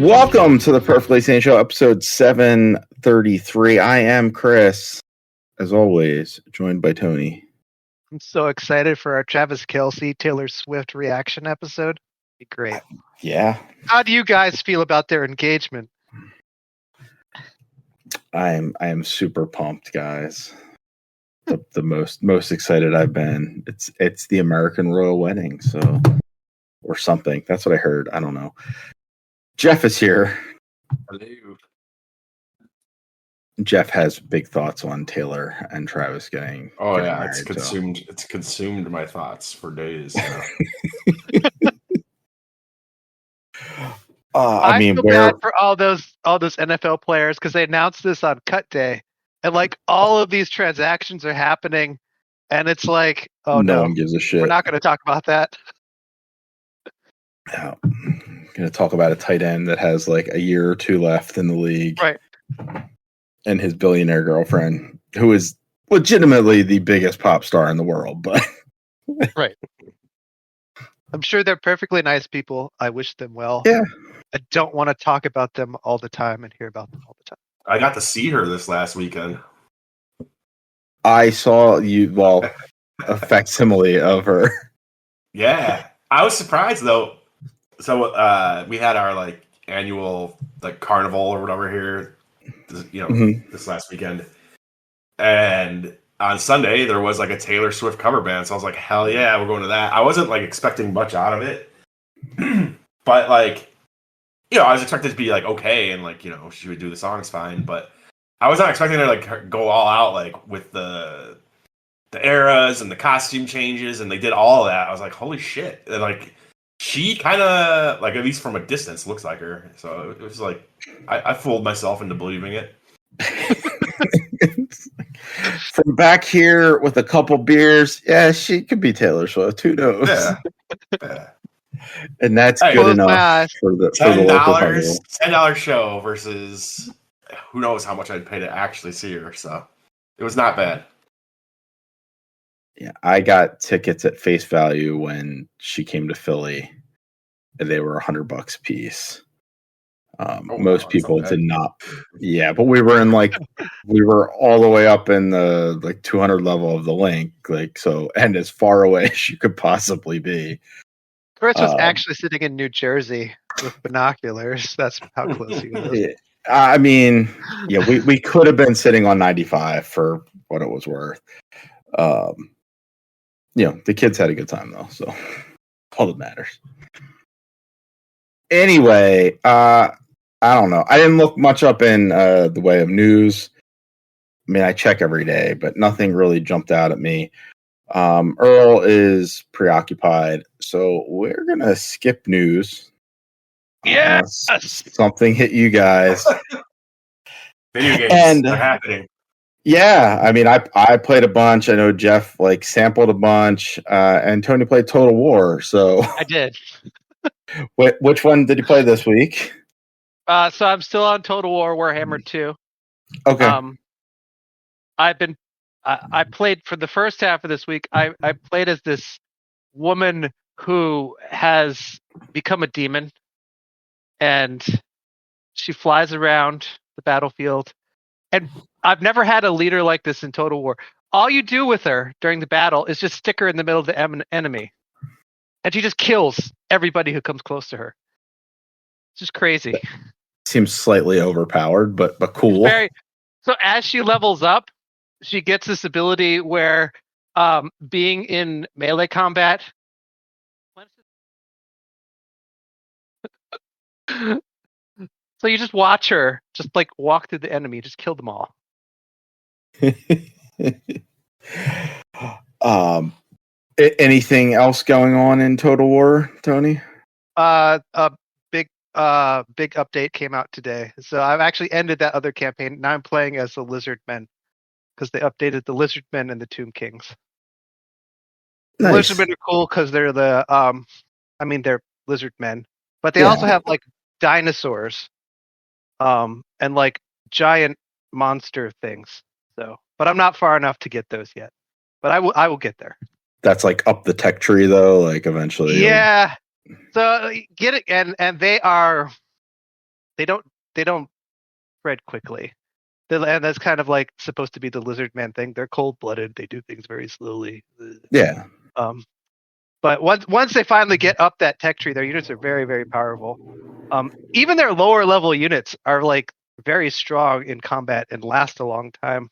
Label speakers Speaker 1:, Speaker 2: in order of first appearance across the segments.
Speaker 1: Welcome to the Perfectly Sane Show, episode 733. I am Chris, as always, joined by Tony.
Speaker 2: I'm so excited for our Travis Kelce, Taylor Swift reaction episode. It'd be great.
Speaker 1: Yeah.
Speaker 2: How do you guys feel about their engagement?
Speaker 1: I am super pumped, guys. The most excited I've been. It's the American royal wedding, so or something. That's what I heard. I don't know. Jeff is here.
Speaker 3: Hello.
Speaker 1: Jeff has big thoughts on Taylor and Travis getting.
Speaker 3: Oh
Speaker 1: getting
Speaker 3: yeah,
Speaker 1: married,
Speaker 3: it's consumed. So. It's consumed my thoughts for days.
Speaker 2: I feel bad for all those NFL players because they announced this on cut day, and like all of these transactions are happening, and it's like, oh
Speaker 1: no one gives a shit.
Speaker 2: We're not going to talk about that.
Speaker 1: Yeah. Going to talk about a tight end that has like a year or two left in the league,
Speaker 2: right?
Speaker 1: And his billionaire girlfriend, who is legitimately the biggest pop star in the world, but
Speaker 2: right. I'm sure they're perfectly nice people. I wish them well.
Speaker 1: Yeah.
Speaker 2: I don't want to talk about them all the time and hear about them all the time.
Speaker 3: I got to see her this last weekend.
Speaker 1: I saw a facsimile of her.
Speaker 3: Yeah. I was surprised though. So we had our like annual like carnival or whatever here, this last weekend. And on Sunday there was like a Taylor Swift cover band. So I was like, hell yeah, we're going to that. I wasn't like expecting much out of it. But like, I was expecting it to be like okay, and like she would do the songs fine, but I was not expecting her to like go all out like with the eras and the costume changes, and they did all of that. I was like, holy shit! And like she kind of like at least from a distance looks like her, so it was like I fooled myself into believing it.
Speaker 1: From back here with a couple beers, yeah, she could be Taylor Swift. Who knows?
Speaker 3: Yeah.
Speaker 1: And that's good enough for the
Speaker 3: $10 show versus who knows how much I'd pay to actually see her. So it was not bad.
Speaker 1: Yeah, I got tickets at face value when she came to Philly, and they were $100 a piece. Most people did not. Yeah, but we were all the way up in the like 200 level of the link, like so, and as far away as you could possibly be.
Speaker 2: Chris was actually sitting in New Jersey with binoculars. That's how close he was.
Speaker 1: Yeah, I mean, yeah, we could have been sitting on 95 for what it was worth. The kids had a good time though, so all that matters. Anyway, I don't know. I didn't look much up in the way of news. I mean, I check every day, but nothing really jumped out at me. Earl is preoccupied, so we're gonna skip news.
Speaker 2: Yes,
Speaker 1: something hit you guys.
Speaker 3: Video games are happening.
Speaker 1: Yeah, I mean, I played a bunch. I know Jeff sampled a bunch, and Tony played Total War. So
Speaker 2: I did.
Speaker 1: Which one did you play this week?
Speaker 2: So I'm still on Total War Warhammer II.
Speaker 1: Okay.
Speaker 2: I played for the first half of this week. I played as this woman who has become a demon, and she flies around the battlefield. And I've never had a leader like this in Total War. All you do with her during the battle is just stick her in the middle of the enemy, and she just kills everybody who comes close to her. It's just crazy.
Speaker 1: Seems slightly overpowered, but cool.
Speaker 2: So as she levels up, she gets this ability where being in melee combat. So you just watch her just walk through the enemy, just kill them all.
Speaker 1: Anything else going on in Total War, Tony?
Speaker 2: A big update came out today. So I've actually ended that other campaign. Now I'm playing as the Lizard Men because they updated the Lizard Men and the Tomb Kings. Nice. The Lizard Men are cool because they're they're lizard men, but they also have dinosaurs, and giant monster things. So, but I'm not far enough to get those yet. But I will get there.
Speaker 1: That's up the tech tree though, eventually.
Speaker 2: Yeah. So get it, and they are they don't spread quickly. And that's kind of like supposed to be the lizard man thing. They're cold-blooded. They do things very slowly.
Speaker 1: Yeah.
Speaker 2: But once they finally get up that tech tree, their units are very, very powerful. Even their lower level units are like very strong in combat and last a long time.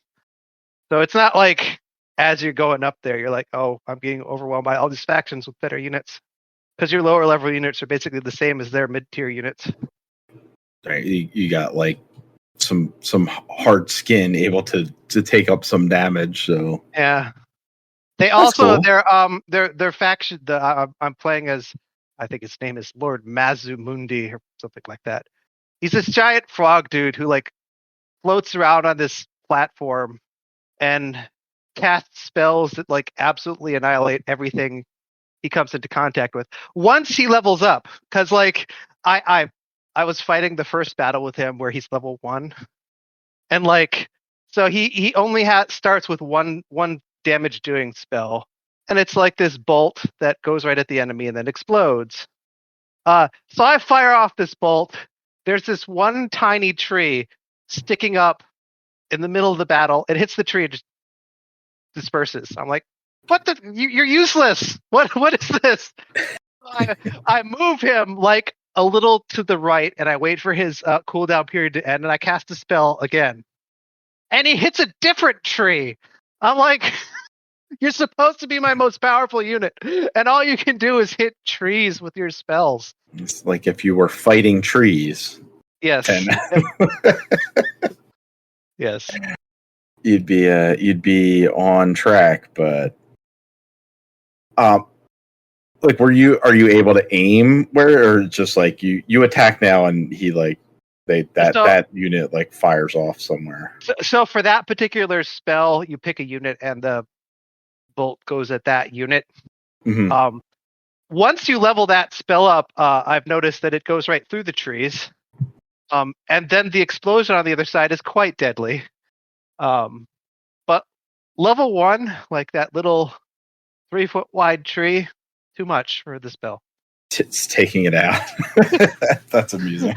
Speaker 2: So it's not like as you're going up there, you're like, oh, I'm getting overwhelmed by all these factions with better units. Because your lower level units are basically the same as their mid-tier units.
Speaker 1: Right. You got like some hard skin able to take up some damage. So
Speaker 2: yeah, they
Speaker 1: That's
Speaker 2: also
Speaker 1: cool.
Speaker 2: their faction. I'm playing as, I think his name is Lord Mazumundi or something like that. He's this giant frog dude who like floats around on this platform and casts spells that like absolutely annihilate everything he comes into contact with. Once he levels up, because like I was fighting the first battle with him where he's level 1, and like so he only starts with one damage doing spell, and it's like this bolt that goes right at the enemy and then explodes. So I fire off this bolt. There's this one tiny tree sticking up in the middle of the battle. It hits the tree and just disperses. I'm like, what the? You're useless. What is this? I move him like a little to the right, and I wait for his cooldown period to end, and I cast a spell again. And he hits a different tree. I'm like, you're supposed to be my most powerful unit, and all you can do is hit trees with your spells.
Speaker 1: It's like if you were fighting trees.
Speaker 2: Yes. Yes.
Speaker 1: You'd be on track, but like are you able to aim where, or just like you attack now and he like that unit like fires off somewhere?
Speaker 2: So for that particular spell, you pick a unit and the bolt goes at that unit.
Speaker 1: Mm-hmm.
Speaker 2: Once you level that spell up, I've noticed that it goes right through the trees. And then the explosion on the other side is quite deadly. But level 1, like that little 3-foot wide tree, too much for the spell.
Speaker 1: It's taking it out. That's amusing.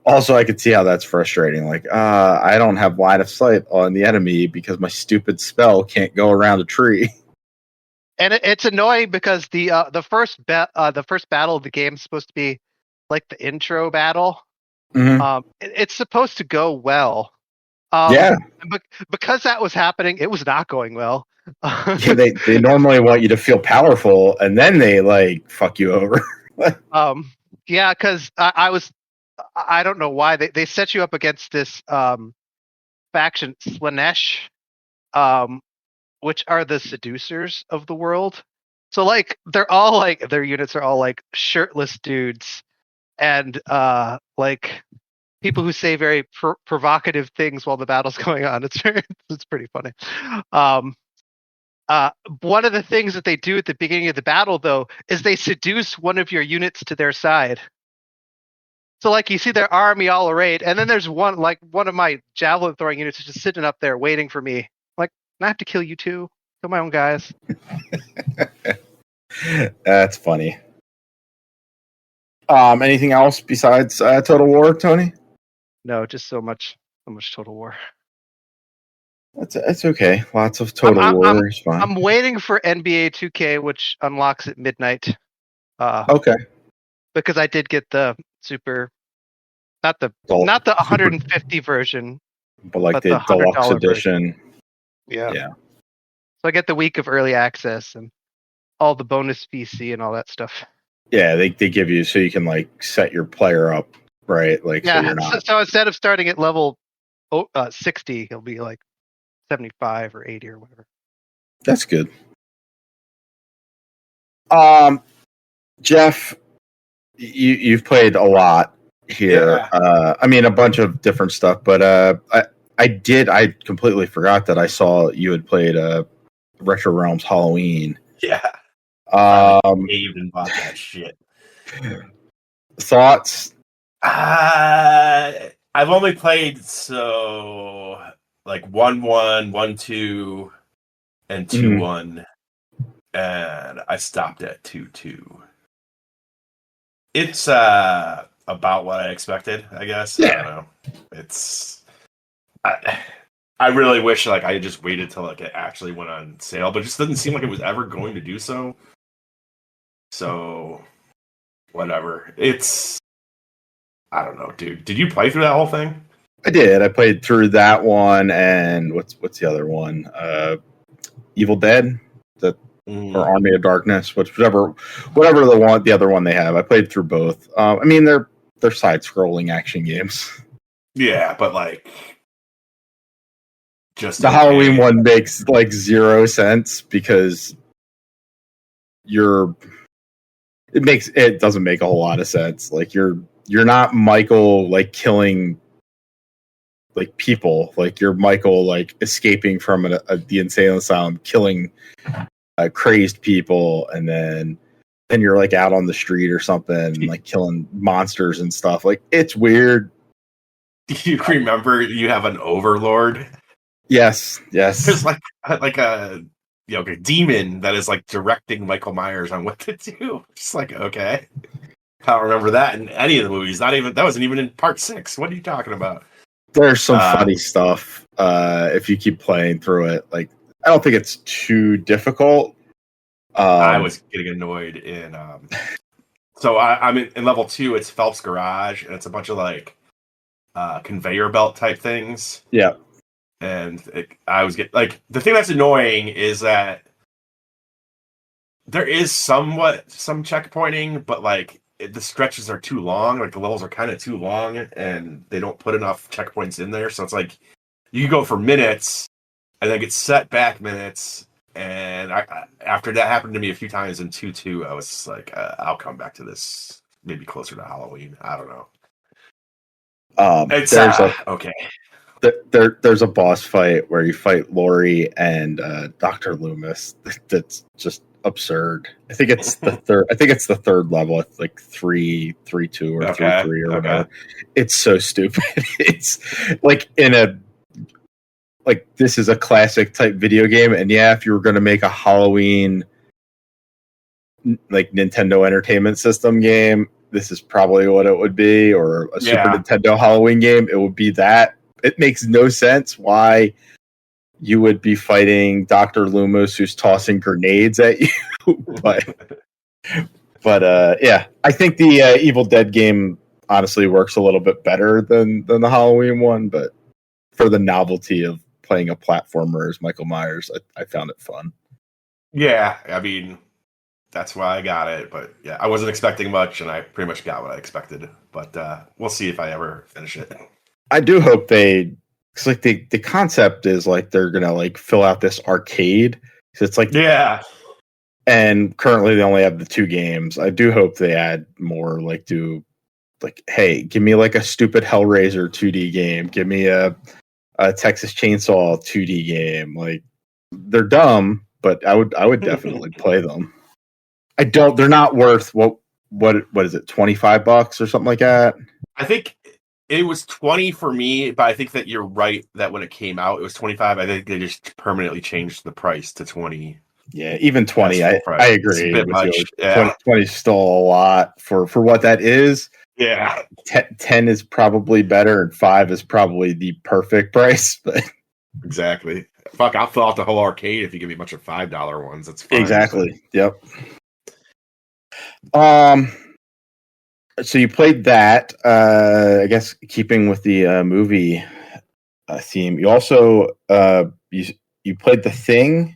Speaker 1: Also, I could see how that's frustrating. Like, I don't have line of sight on the enemy because my stupid spell can't go around a tree.
Speaker 2: And it's annoying because the first battle of the game is supposed to be like the intro battle.
Speaker 1: Mm-hmm.
Speaker 2: It's supposed to go well.
Speaker 1: Yeah.
Speaker 2: Because that was happening, it was not going well.
Speaker 1: Yeah, they normally want you to feel powerful, and then they like fuck you over.
Speaker 2: Yeah, because I don't know why they set you up against this faction Slanesh, which are the seducers of the world. So like they're all like their units are all like shirtless dudes, and like people who say very provocative things while the battle's going on. It's pretty funny. One of the things that they do at the beginning of the battle, though, is they seduce one of your units to their side. So, like, you see their army all arrayed, and then there's one of my javelin throwing units is just sitting up there waiting for me. Like, I have to kill you too. Kill my own guys.
Speaker 1: That's funny. Anything else besides Total War, Tony?
Speaker 2: No, just so much Total War.
Speaker 1: That's okay. Lots of Total War is fine.
Speaker 2: I'm waiting for NBA 2K, which unlocks at midnight.
Speaker 1: Okay.
Speaker 2: Because I did get the super, not the 150 version,
Speaker 1: but the deluxe edition.
Speaker 2: Version. Yeah. So I get the week of early access and all the bonus VC and all that stuff.
Speaker 1: Yeah, they give you so you can like set your player up, right? Like, yeah. So you're not.
Speaker 2: So instead of starting at level 60, he'll be like 75 or 80 or whatever.
Speaker 1: That's good. Jeff, you've played a lot here. Yeah. I mean, a bunch of different stuff, but I completely forgot that I saw you had played Retro Realms Halloween.
Speaker 3: Yeah. I even bought that shit.
Speaker 1: Thoughts?
Speaker 3: I've only played like 1-1, 1-2, and 2-1, and I stopped at 2-2. It's about what I expected, I guess.
Speaker 1: Yeah.
Speaker 3: I don't know. It's I really wish like I had just waited till like it actually went on sale, but it just doesn't seem like it was ever going to do so. So whatever. I don't know, dude. Did you play through that whole thing?
Speaker 1: I did. I played through that one, and what's the other one? Evil Dead, or Army of Darkness, whatever the other one they have. I played through both. I mean, they're side-scrolling action games.
Speaker 3: Yeah, but like, just
Speaker 1: the Halloween one makes like 0 sense because it doesn't make a whole lot of sense. Like you're not Michael like killing like people, like you're Michael like escaping from the insane asylum, killing crazed people, and then you're like out on the street or something, like killing monsters and stuff. Like it's weird.
Speaker 3: Do you remember you have an overlord?
Speaker 1: Yes.
Speaker 3: There's like a a demon that is like directing Michael Myers on what to do. Just like, okay, I don't remember that in any of the movies. That wasn't even in part 6. What are you talking about?
Speaker 1: There's some funny stuff if you keep playing through it. Like, I don't think it's too difficult.
Speaker 3: I was getting annoyed in. So I'm in level 2. It's Phelps Garage, and it's a bunch of like conveyor belt type things.
Speaker 1: Yeah,
Speaker 3: and I was getting like the thing that's annoying is that there is some checkpointing, but like the stretches are too long. Like the levels are kind of too long, and they don't put enough checkpoints in there. So it's like you can go for minutes, and then get set back minutes. And after that happened to me a few times in 2.2, I was like, I'll come back to this maybe closer to Halloween. I don't know. It's okay.
Speaker 1: There's a boss fight where you fight Lori and Dr. Loomis. That's just absurd. I think it's the third level. It's like 3.2 or 3.3 or whatever. It's so stupid. It's like this is a classic type video game, and yeah, if you were going to make a Halloween like Nintendo Entertainment System game, this is probably what it would be, or a Super Nintendo Halloween game. It would be that. It makes no sense why you would be fighting Dr. Loomis, who's tossing grenades at you. but yeah, I think the Evil Dead game honestly works a little bit better than the Halloween one. But for the novelty of playing a platformer as Michael Myers, I found it fun.
Speaker 3: Yeah, I mean, that's why I got it. But yeah, I wasn't expecting much, and I pretty much got what I expected. But we'll see if I ever finish it.
Speaker 1: I do hope because like the concept is like they're gonna like fill out this arcade. So it's like and currently they only have the 2 games. I do hope they add more. Like hey, give me like a stupid Hellraiser 2D game. Give me a Texas Chainsaw 2D game. Like they're dumb, but I would definitely play them. They're not worth what is it, $25 or something like that?
Speaker 3: I think it was 20 for me, but I think that you're right that when it came out, it was 25. I think they just permanently changed the price to 20.
Speaker 1: Yeah, even 20. I agree.
Speaker 3: It's a bit much.
Speaker 1: 20 is still a lot for what that is.
Speaker 3: Yeah.
Speaker 1: 10 is probably better, and 5 is probably the perfect price. But
Speaker 3: exactly. Fuck, I'll fill out the whole arcade if you give me a bunch of $5 ones. That's fine.
Speaker 1: Exactly. Yep. So you played that. I guess keeping with the movie theme, you also you played The Thing.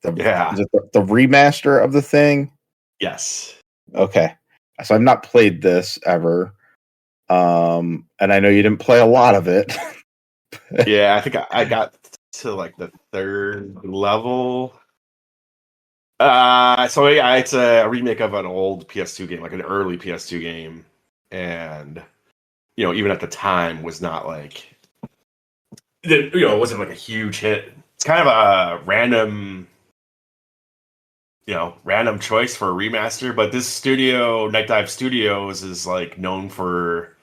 Speaker 1: Is it the remaster of The Thing?
Speaker 3: Yes.
Speaker 1: Okay. So I've not played this ever, and I know you didn't play a lot of it.
Speaker 3: Yeah, I think I got to like the 3rd level. So yeah, it's a remake of an old PS2 game, like an early PS2 game, and even at the time was not like it wasn't like a huge hit. It's kind of a random choice for a remaster, but this studio, Night Dive Studios, is like known for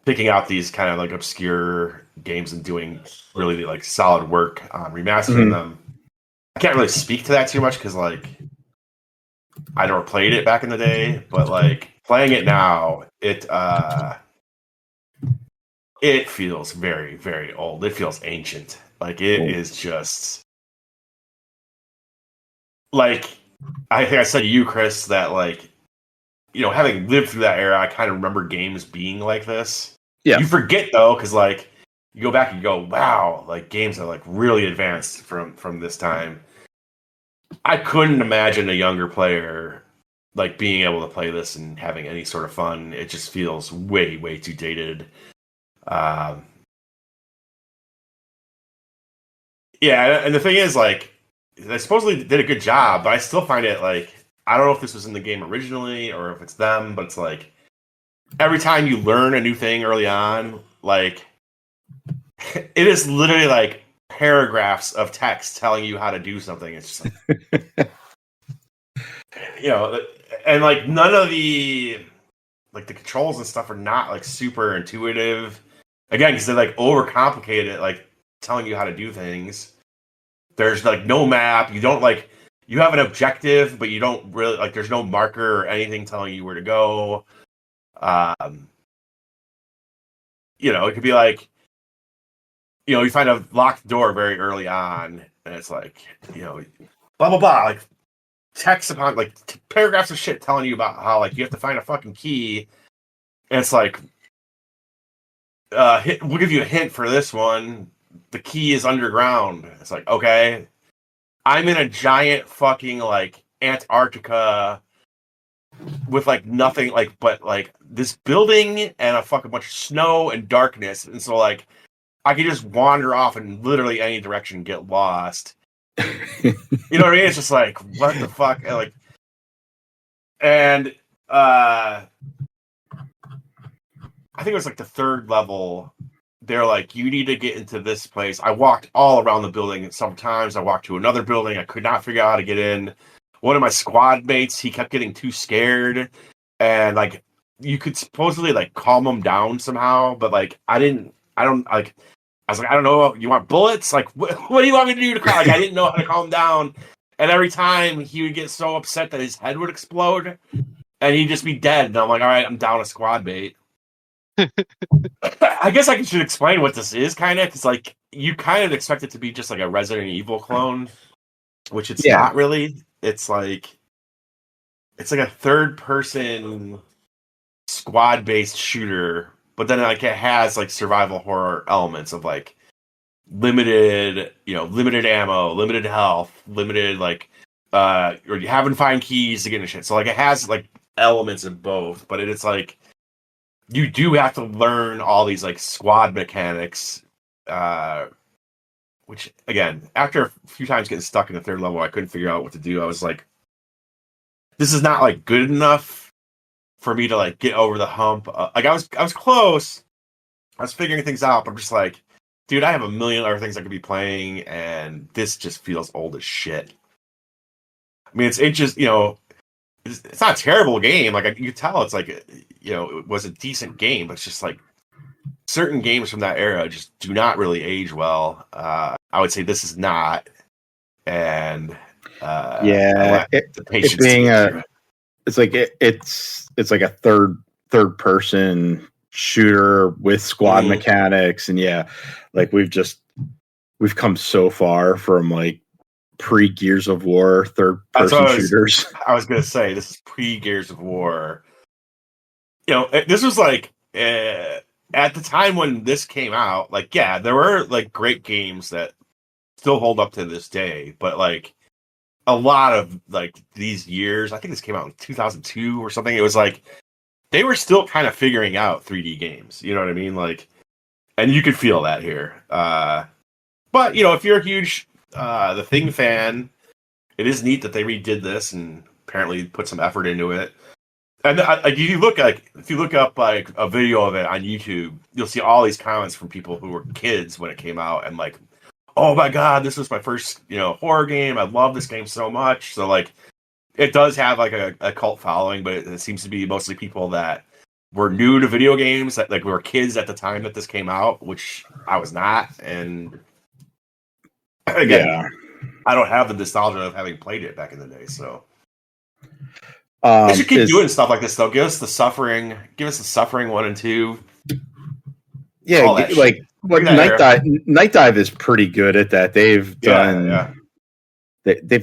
Speaker 3: picking out these kind of like obscure games and doing really like solid work on remastering them. I can't really speak to that too much because like I never played it back in the day, but like playing it now, it feels very, very old. It feels ancient. Like it is just like I think I said to you, Chris, that like having lived through that era, I kind of remember games being like this.
Speaker 1: Yeah.
Speaker 3: You forget though, because like you go back and you go, wow, like games are like really advanced from this time. I couldn't imagine a younger player like being able to play this and having any sort of fun. It just feels way, way too dated. Yeah, and the thing is, like, they supposedly did a good job, but I still find it like I don't know if this was in the game originally or if it's them, but it's like every time you learn a new thing early on, like it is literally like paragraphs of text telling you how to do something. It's just like, and like none of the like the controls and stuff are not like super intuitive. Again, because they like overcomplicate it, like telling you how to do things. There's like no map. You don't like you have an objective, but you don't really like. There's no marker or anything telling you where to go. It could be like, you find a locked door very early on, and it's like, blah blah blah, like text upon like paragraphs of shit telling you about how like you have to find a fucking key, and it's like, we'll give you a hint for this one. The key is underground. It's like, okay, I'm in a giant fucking like Antarctica with like nothing like but like this building and a fucking bunch of snow and darkness, and so like I could just wander off in literally any direction and get lost. You know what I mean? It's just like, what the fuck? And I think it was like the third level. They're like, you need to get into this place. I walked all around the building, and sometimes I walked to another building. I could not figure out how to get in. One of my squad mates, he kept getting too scared, and like you could supposedly like calm him down somehow, but like I was like, I don't know. You want bullets? Like, what do you want me to do to calm? Like, I didn't know how to calm down, and every time he would get so upset that his head would explode, and he'd just be dead. And I'm like, all right, I'm down a squad mate. I guess I should explain what this is, kind of, because like you kind of expect it to be just like a Resident Evil clone, which it's not really. It's like a third-person squad-based shooter, but then like it has like survival horror elements of like limited ammo, limited health, limited like or you having to find keys to get into shit. So like it has like elements of both, but it's like you do have to learn all these like squad mechanics, which again, after a few times getting stuck in the third level, I couldn't figure out what to do. I was like, this is not like good enough for me to like get over the hump. Like I was close. I was figuring things out, but I'm just like, dude, I have a million other things I could be playing, and this just feels old as shit. I mean, it just, it's not a terrible game. Like you can tell it's like, it was a decent game, but it's just like certain games from that era just do not really age well. I would say this is not. And
Speaker 1: it's like a third person shooter with squad mechanics, and like we've come so far from like pre Gears of War third person shooters.
Speaker 3: I was gonna say this is pre Gears of War. This was like at the time when this came out, like there were like great games that still hold up to this day, but like a lot of like these years, I think this came out in 2002 or something. It was like they were still kind of figuring out 3D games. You know what I mean? Like, and you could feel that here. But if you're a huge The Thing fan, it is neat that they redid this and apparently put some effort into it. And if you look up like a video of it on YouTube, you'll see all these comments from people who were kids when it came out and like, oh my god, this was my first horror game. I love this game so much. So like, it does have like a cult following, but it seems to be mostly people that were new to video games, that like were kids at the time that this came out, which I was not. And again, I don't have the nostalgia of having played it back in the day. So They should keep doing stuff like this, though. Give us the Suffering 1 and 2.
Speaker 1: Yeah, like Night Dive is pretty good at that. They've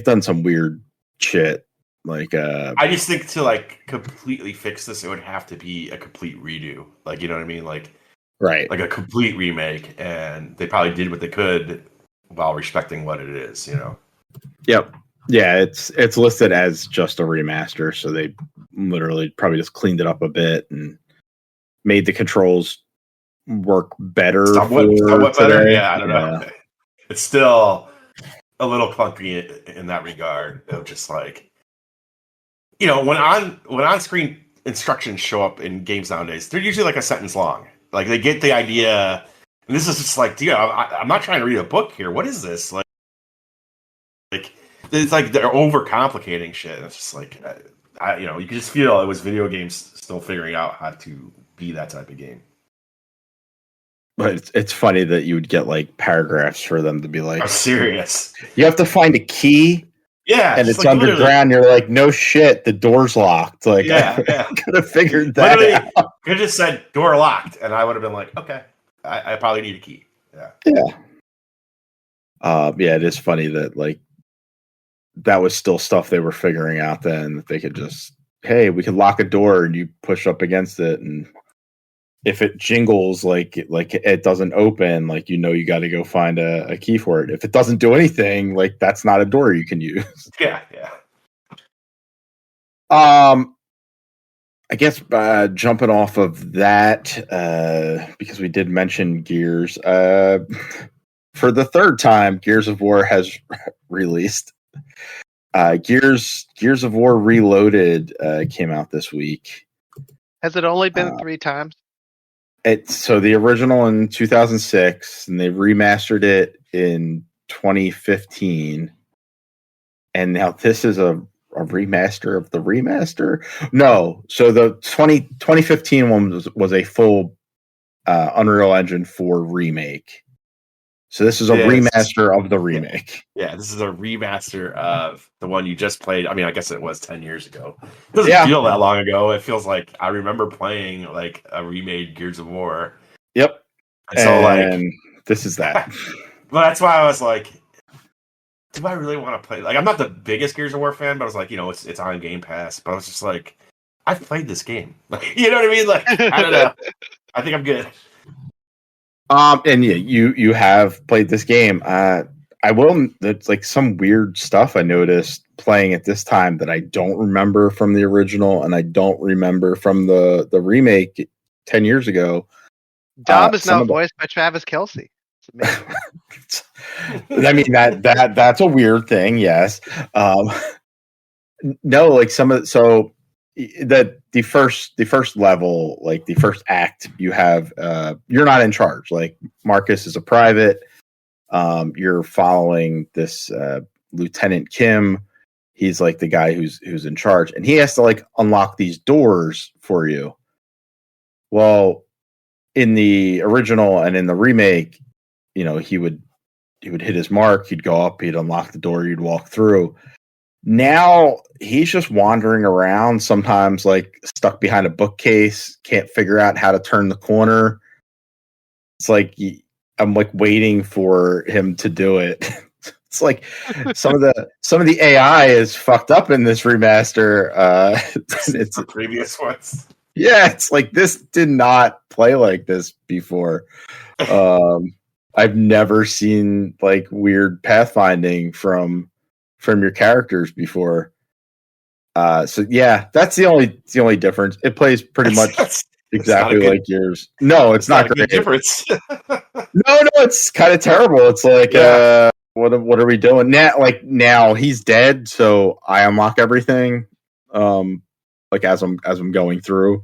Speaker 1: done some weird shit. Like,
Speaker 3: I just think to like completely fix this, it would have to be a complete redo. Like, you know what I mean? Like,
Speaker 1: right,
Speaker 3: like a complete remake, and they probably did what they could while respecting what it is. You know.
Speaker 1: Yep. Yeah, it's listed as just a remaster, so they literally probably just cleaned it up a bit and made the controls work better.
Speaker 3: Somewhat better. Yeah, I don't know. It's still a little clunky in that regard. Of just like, you know, when on screen instructions show up in games nowadays, they're usually like a sentence long. Like they get the idea, and this is just like, dude, I'm not trying to read a book here. What is this? Like it's like they're overcomplicating shit. It's just like, you know, you can just feel it was video games still figuring out how to be that type of game.
Speaker 1: But it's funny that you would get like paragraphs for them to be like,
Speaker 3: I'm serious.
Speaker 1: You have to find a key.
Speaker 3: Yeah.
Speaker 1: And it's like underground. You're like, no shit, the door's locked. Like,
Speaker 3: yeah.
Speaker 1: I could have figured that out.
Speaker 3: Could have just said door locked, and I would have been like, okay, I probably need a key. Yeah.
Speaker 1: Yeah, it is funny that like that was still stuff they were figuring out then, that they could just, hey, we could lock a door and you push up against it, and if it jingles like it doesn't open, like, you know, you got to go find a key for it. If it doesn't do anything, like that's not a door you can use.
Speaker 3: Yeah.
Speaker 1: I guess jumping off of that, because we did mention Gears, for the third time, Gears of War has released. Gears of War Reloaded came out this week.
Speaker 2: Has it only been 3 times?
Speaker 1: So the original in 2006, and they remastered it in 2015, and now this is a remaster of the remaster. No, so the 2015 one was a full Unreal Engine 4 remake. So this is a remaster of the remake.
Speaker 3: Yeah, this is a remaster of the one you just played. I mean, I guess it was 10 years ago. It doesn't feel that long ago. It feels like I remember playing like a remade Gears of War.
Speaker 1: Yep.
Speaker 3: And so like
Speaker 1: this is that.
Speaker 3: Well, that's why I was like, do I really want to play? Like, I'm not the biggest Gears of War fan, but I was like, you know, it's on Game Pass. But I was just like, I've played this game. Like, you know what I mean? Like, I don't know. I think I'm good.
Speaker 1: And yeah, you have played this game. It's like some weird stuff I noticed playing at this time that I don't remember from the original, and I don't remember from the remake 10 years ago.
Speaker 2: Dom is now voiced by Travis Kelce. It's
Speaker 1: amazing. I mean, that's a weird thing. Yes. No, like the first level, like the first act, you have you're not in charge. Like Marcus is a private. You're following this Lieutenant Kim. He's like the guy who's in charge, and he has to like unlock these doors for you. Well, in the original and in the remake, you know, he would hit his mark, he'd go up, he'd unlock the door, you'd walk through. Now he's just wandering around, sometimes like stuck behind a bookcase, can't figure out how to turn the corner. It's like I'm like waiting for him to do it. It's like some of the AI is fucked up in this remaster. It's
Speaker 3: the previous ones.
Speaker 1: Yeah, it's like this did not play like this before. I've never seen like weird pathfinding from your characters before. So yeah, that's the only difference. It plays pretty much exactly like yours. No, it's not great.
Speaker 3: Difference.
Speaker 1: No, it's kind of terrible. It's like, what are we doing now? Like now he's dead, so I unlock everything. Like as I'm going through.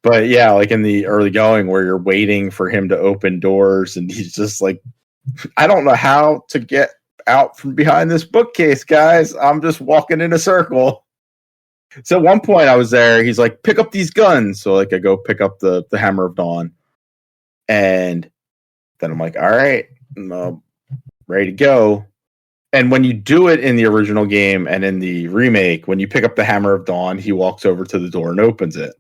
Speaker 1: But yeah, like in the early going where you're waiting for him to open doors, and he's just like, I don't know how to get out from behind this bookcase, guys. I'm just walking in a circle. So at one point I was there, he's like, pick up these guns. So like I go pick up the Hammer of Dawn. And then I'm like, all right, I'm ready to go. And when you do it in the original game and in the remake, when you pick up the Hammer of Dawn, he walks over to the door and opens it.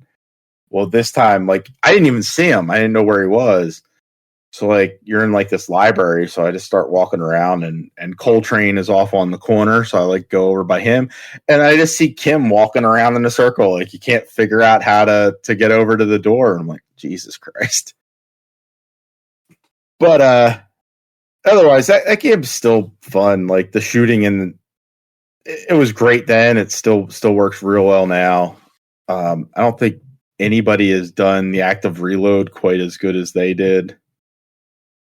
Speaker 1: Well, this time, like, I didn't even see him. I didn't know where he was. So, like, you're in, like, this library. So I just start walking around, and Coltrane is off on the corner. So I, like, go over by him. And I just see Kim walking around in a circle. Like, you can't figure out how to get over to the door. And I'm like, Jesus Christ. But, otherwise, that game's still fun. Like, the shooting, and it was great then. It still works real well now. I don't think anybody has done the active reload quite as good as they did.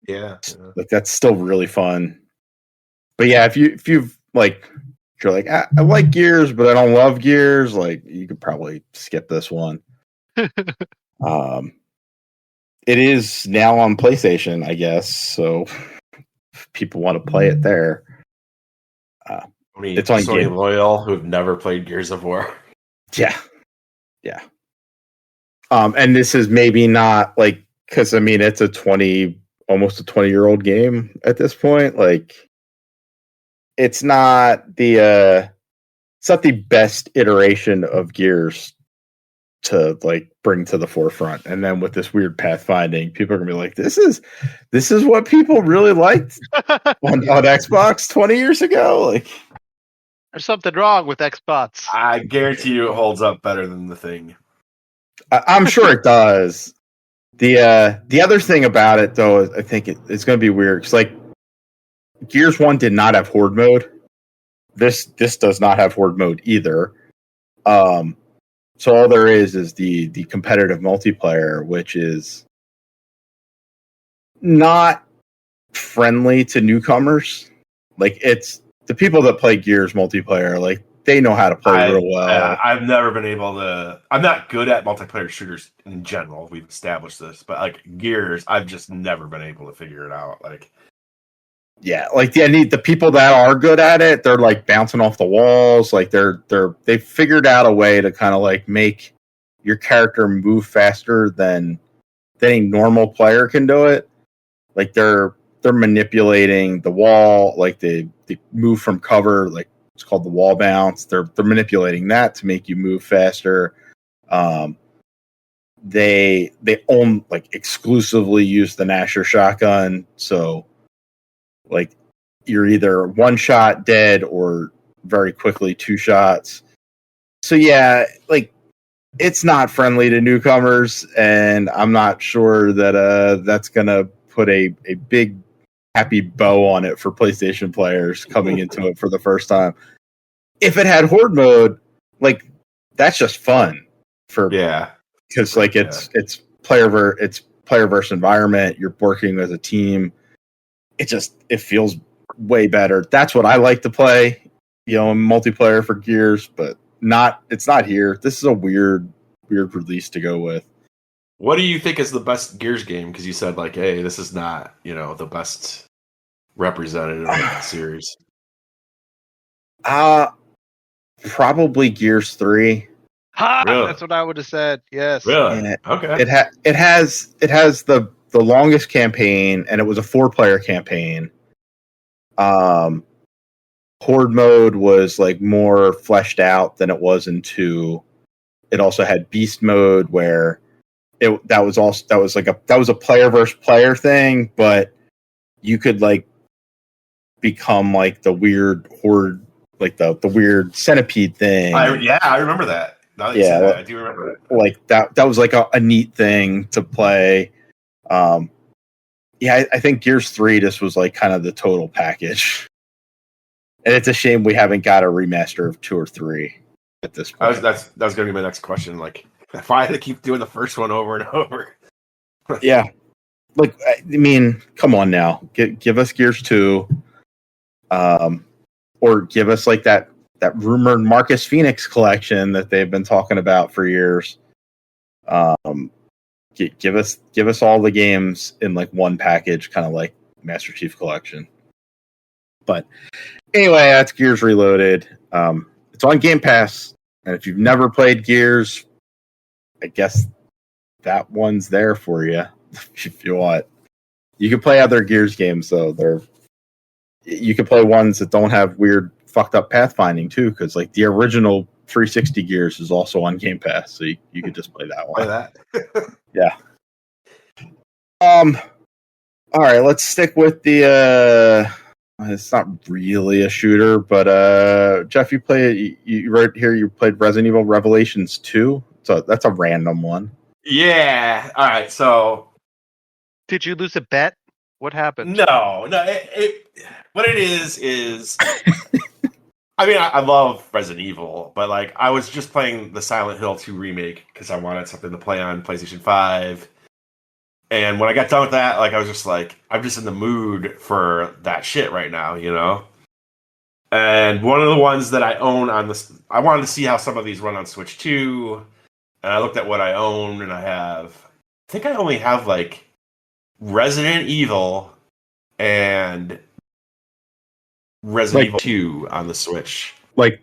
Speaker 3: Yeah.
Speaker 1: Like, that's still really fun. But yeah, if you're like, I like Gears, but I don't love Gears, like, you could probably skip this one. It is now on PlayStation, I guess, so if people want to play it there.
Speaker 3: I mean,
Speaker 1: it's on
Speaker 3: Sony
Speaker 1: Game
Speaker 3: Loyal, who've never played Gears of War.
Speaker 1: Yeah. And this is maybe not, like, because I mean, it's almost a 20-year-old game at this point. Like, it's not the best iteration of Gears to, like, bring to the forefront. And then with this weird pathfinding, people are gonna be like, this is what people really liked on Xbox 20 years ago. Like,
Speaker 2: there's something wrong with Xbox.
Speaker 3: I guarantee you it holds up better than the thing.
Speaker 1: I'm sure it does. The other thing about it, though, is I think it's going to be weird. It's like Gears 1 did not have Horde mode. This does not have Horde mode either. So all there is the competitive multiplayer, which is not friendly to newcomers. Like, it's the people that play Gears multiplayer, like, they know how to play real well.
Speaker 3: I've never been able to. I'm not good at multiplayer shooters in general. We've established this, but like Gears, I've just never been able to figure it out. Like,
Speaker 1: yeah, like the people that are good at it, they're like bouncing off the walls. Like, they've figured out a way to kind of like make your character move faster than any normal player can do it. Like, they're manipulating the wall, like they move from cover, like, it's called the wall bounce. They're manipulating that to make you move faster. They own, like, exclusively use the Nasher shotgun, so, like, you're either one shot dead or very quickly 2 shots. So yeah, like, it's not friendly to newcomers, and I'm not sure that that's gonna put a big happy bow on it for PlayStation players coming into it for the first time. If it had Horde mode, like, that's just fun because, like, it's player versus environment. You're working as a team. It feels way better. That's what I like to play, multiplayer for Gears, but it's not here. This is a weird release to go with.
Speaker 3: What do you think is the best Gears game? Because you said, like, hey, this is not, the best representative of the series.
Speaker 1: Probably Gears 3.
Speaker 3: Really?
Speaker 2: That's what I would have said. Yes.
Speaker 3: Really?
Speaker 1: Yeah,
Speaker 3: okay.
Speaker 1: It has the longest campaign, and it was a 4-player campaign. Horde mode was, like, more fleshed out than it was in 2. It also had Beast mode, where that was a player versus player thing, but you could, like, become, like, the weird horde, like the weird centipede thing.
Speaker 3: I remember that. Now that you said that, I do remember that.
Speaker 1: Like, that was like a neat thing to play. I think Gears 3 just was, like, kind of the total package. And it's a shame we haven't got a remaster of 2 or 3 at this point.
Speaker 3: That was going to be my next question. Like, why do they keep doing the first one over and over?
Speaker 1: Yeah. Like, I mean, come on now. Give us Gears 2. Or give us, like, that rumored Marcus Phoenix collection that they've been talking about for years. Give us all the games in, like, one package, kind of like Master Chief Collection. But anyway, that's Gears Reloaded. It's on Game Pass, and if you've never played Gears, I guess that one's there for you if you want. You can play other Gears games, though. you can play ones that don't have weird fucked up pathfinding too, because like the original 360 Gears is also on Game Pass, so you could just play that one.
Speaker 3: Play that.
Speaker 1: Yeah. All right, let's stick with the. It's not really a shooter, but Jeff, you right here. You played Resident Evil Revelations 2, so that's a random one.
Speaker 3: Yeah. All right. So,
Speaker 2: did you lose a bet? What happened?
Speaker 3: No. What it is. I mean, I love Resident Evil, but like I was just playing the Silent Hill 2 remake because I wanted something to play on PlayStation 5. And when I got done with that, like I was just like, I'm just in the mood for that shit right now, you know? And one of the ones that I own on this, I wanted to see how some of these run on Switch 2. And I looked at what I own, and I think I only have like Resident Evil and Resident Evil 2 on the Switch.
Speaker 1: Like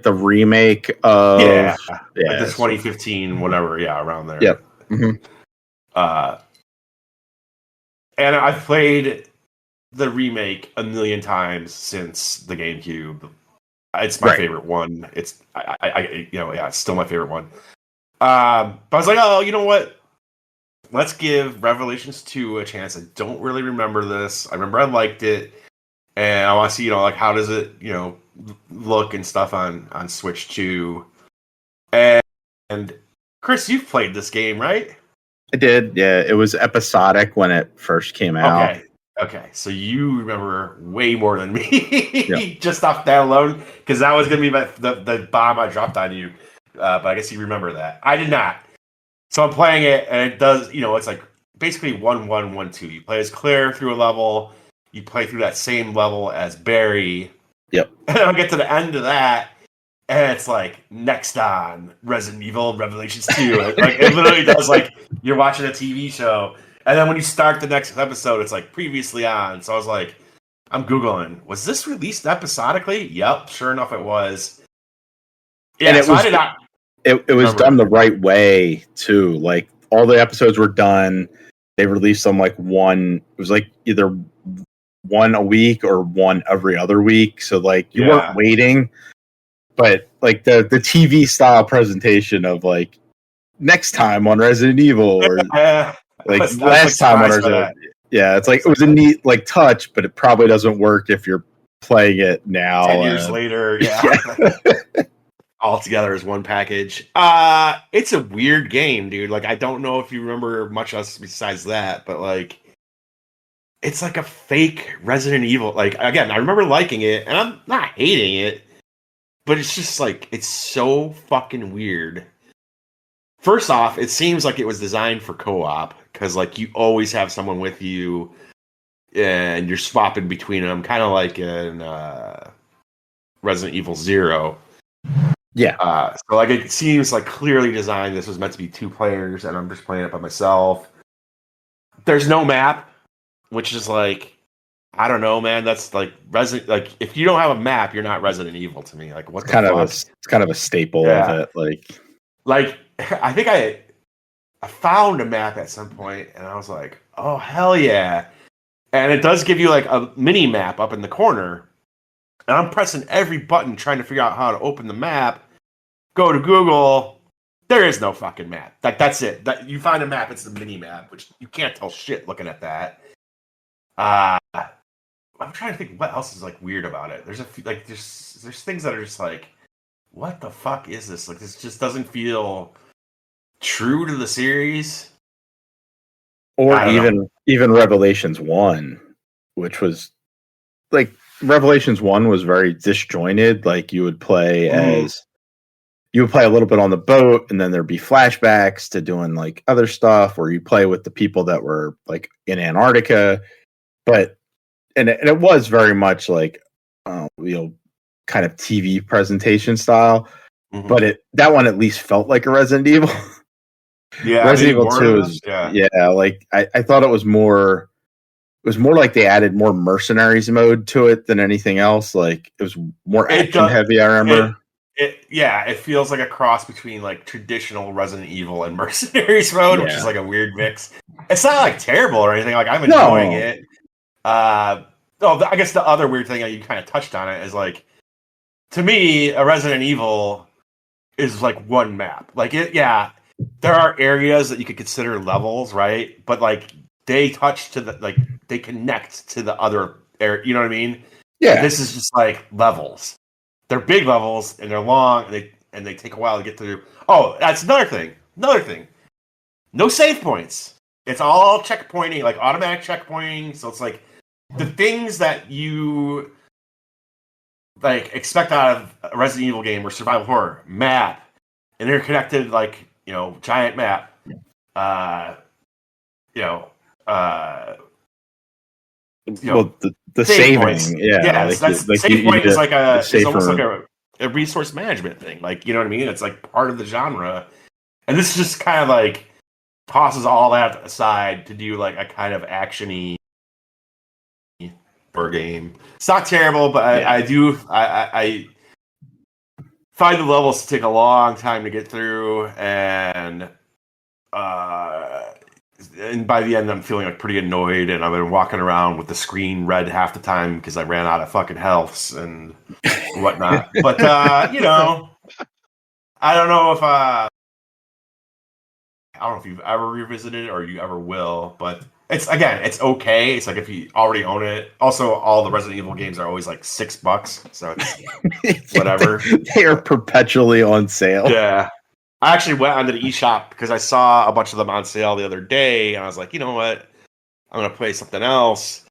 Speaker 1: the remake of...
Speaker 3: Yeah, like the 2015, whatever, around there.
Speaker 1: Yep. Mm-hmm.
Speaker 3: And I've played the remake a million times since the GameCube. It's my favorite one. It's it's still my favorite one. But I was like, oh, you know what? Let's give Revelations 2 a chance. I don't really remember this. I remember I liked it, and I want to see, like how does it, look and stuff on Switch 2. And Chris, you've played this game, right?
Speaker 1: I did, yeah. It was episodic when it first came out.
Speaker 3: Okay. So you remember way more than me, just off that alone, because that was going to be the bomb I dropped on you. But I guess you remember that. I did not. So I'm playing it, and it does, it's like basically 1-1-1-2. You play as Claire through a level. You play through that same level as Barry.
Speaker 1: Yep.
Speaker 3: And I'll get to the end of that, and it's like, next on Resident Evil Revelations 2. Like, it literally does, like, you're watching a TV show. And then when you start the next episode, it's like, previously on. So I was like, I'm Googling, was this released episodically? Yep, sure enough, it was. Yeah,
Speaker 1: and
Speaker 3: I did not.
Speaker 1: It was done the right way, too. Like, all the episodes were done. They released them, like, it was, like, either one a week or one every other week. So, like, you weren't waiting. But like the TV style presentation of like next time on Resident Evil or like last time on Resident Evil. Yeah, it's like it was a neat like touch, but it probably doesn't work if you're playing it now.
Speaker 3: 10 years later, all together as one package. It's a weird game, dude. Like I don't know if you remember much else besides that, but like it's like a fake Resident Evil. Like again, I remember liking it, and I'm not hating it. But it's just like, it's so fucking weird. First off, it seems like it was designed for co-op, because like you always have someone with you and you're swapping between them, kind of like in Resident Evil 0.
Speaker 1: Yeah.
Speaker 3: So like it seems like clearly designed. This was meant to be 2 players, and I'm just playing it by myself. There's no map, which is like, I don't know, man. That's like like if you don't have a map, you're not Resident Evil to me. Like what the fuck?
Speaker 1: It's kind of a staple of it.
Speaker 3: Like I think I found a map at some point, and I was like, oh hell yeah! And it does give you like a mini map up in the corner, and I'm pressing every button trying to figure out how to open the map. Go to Google. There is no fucking map. Like that's it. That you find a map, it's the mini map, which you can't tell shit looking at that. I'm trying to think what else is like weird about it. There's a few, like there's things that are just like, what the fuck is this? Like this just doesn't feel true to the series.
Speaker 1: Or even Revelations 1, which was like Revelations 1 was very disjointed. Like you would play a little bit on the boat, and then there'd be flashbacks to doing like other stuff, or you play with the people that were like in Antarctica. But and it was very much like kind of TV presentation style, but that one at least felt like a Resident Evil.
Speaker 3: Yeah,
Speaker 1: Resident Evil 2 is like I thought it was more like they added more mercenaries mode to it than anything else. Like it was more action heavy. I remember.
Speaker 3: It feels like a cross between like traditional Resident Evil and mercenaries mode, which is like a weird mix. It's not like terrible or anything. Like I'm enjoying it. I guess the other weird thing that you kind of touched on it is like, to me, a Resident Evil is like one map. Like there are areas that you could consider levels, right? But like they touch to they connect to the other area. You know what I mean?
Speaker 1: Yeah.
Speaker 3: And this is just like levels. They're big levels and they're long and they take a while to get through. Oh, that's another thing. No save points. It's all checkpointing, like automatic checkpointing. So it's like the things that you like expect out of a Resident Evil game or survival horror map, interconnected, like, you know, giant map.
Speaker 1: Well, the saving,
Speaker 3: points. Save point is like it's almost like a resource management thing. Like, you know what I mean? It's like part of the genre, and this just kind of like tosses all that aside to do like a kind of actiony game. It's not terrible, but I find the levels to take a long time to get through, and by the end I'm feeling like pretty annoyed, and I've been walking around with the screen red half the time because I ran out of fucking healths and whatnot. But you know, I don't know if you've ever revisited it or you ever will, but it's okay. It's like if you already own it. Also, all the Resident Evil games are always like $6, so it's whatever.
Speaker 1: They are perpetually on sale.
Speaker 3: Yeah. I actually went onto the eShop because I saw a bunch of them on sale the other day, and I was like, you know what? I'm gonna play something else.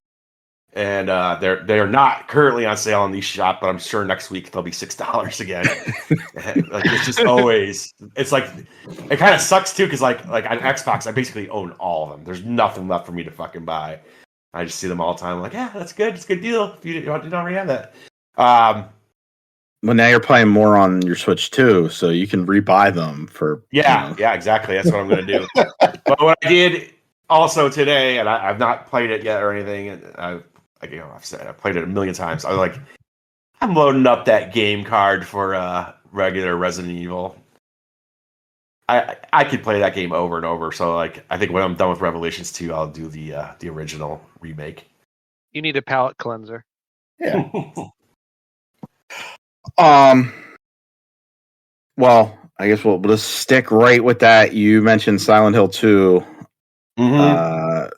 Speaker 3: And they're not currently on sale on the eShop, but I'm sure next week they'll be $6 again. Like it's just always. It's like it kind of sucks too because like on Xbox, I basically own all of them. There's nothing left for me to fucking buy. I just see them all the time. I'm like, yeah, that's good. It's a good deal if you don't already have that.
Speaker 1: Well, now you're playing more on your Switch too, so you can rebuy them for.
Speaker 3: Yeah, exactly. That's what I'm going to do. But what I did also today, and I've not played it yet or anything, and I've played it a million times. I was like, I'm loading up that game card for regular Resident Evil. I could play that game over and over. So like, I think when I'm done with Revelations 2, I'll do the original remake.
Speaker 2: You need a palate cleanser.
Speaker 1: Yeah. Well, I guess we'll just stick right with that. You mentioned Silent Hill 2.
Speaker 3: Mm-hmm.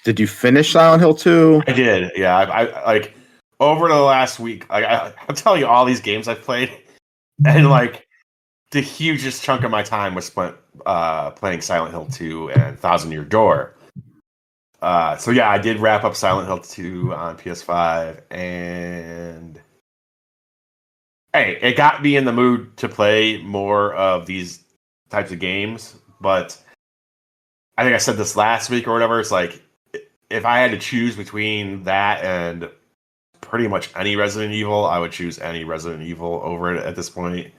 Speaker 1: Did you finish Silent Hill 2?
Speaker 3: I did. Yeah, I like over the last week. I'm telling you, all these games I've played, and like the hugest chunk of my time was spent playing Silent Hill 2 and Thousand Year Door. So yeah, I did wrap up Silent Hill 2 on PS5, and hey, it got me in the mood to play more of these types of games. But I think I said this last week or whatever. It's like if I had to choose between that and pretty much any Resident Evil, I would choose any Resident Evil over it at this point.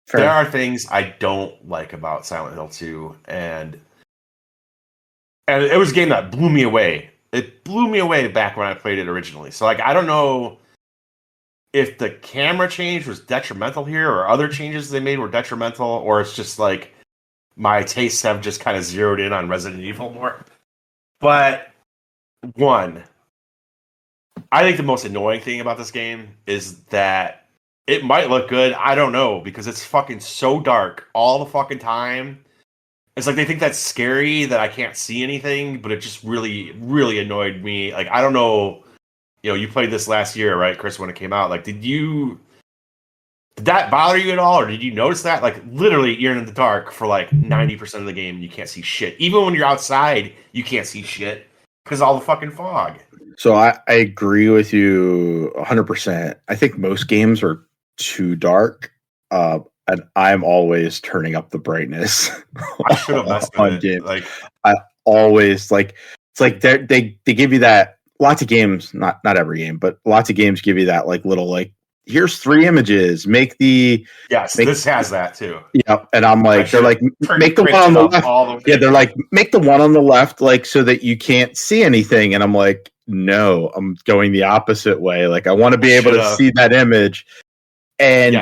Speaker 3: Fair. There are things I don't like about Silent Hill 2, and it was a game that blew me away. It blew me away back when I played it originally. So like, I don't know if the camera change was detrimental here or other changes they made were detrimental, or it's just like my tastes have just kind of zeroed in on Resident Evil more. But one, I think the most annoying thing about this game is that it might look good. I don't know, because it's fucking so dark all the fucking time. It's like they think that's scary that I can't see anything, but it just really, really annoyed me. Like, I don't know. You know, you played this last year, right, Chris, when it came out. Like, did that bother you at all, or did you notice that? Like, literally, you're in the dark for like 90% of the game, and you can't see shit. Even when you're outside, you can't see shit because all the fucking fog.
Speaker 1: So I agree with you 100%. I think most games are too dark, and I'm always turning up the brightness.
Speaker 3: I should have messed with it. Games.
Speaker 1: Like, I always like. It's like they give you that. Lots of games, not every game, but lots of games give you that like little like, here's 3 images.
Speaker 3: This has that too.
Speaker 1: Yeah, and I'm like, they're like, make the one on the left. Yeah, they're like, make the one on the left, like so that you can't see anything. And I'm like, no, I'm going the opposite way. Like, I want to be able to see that image. And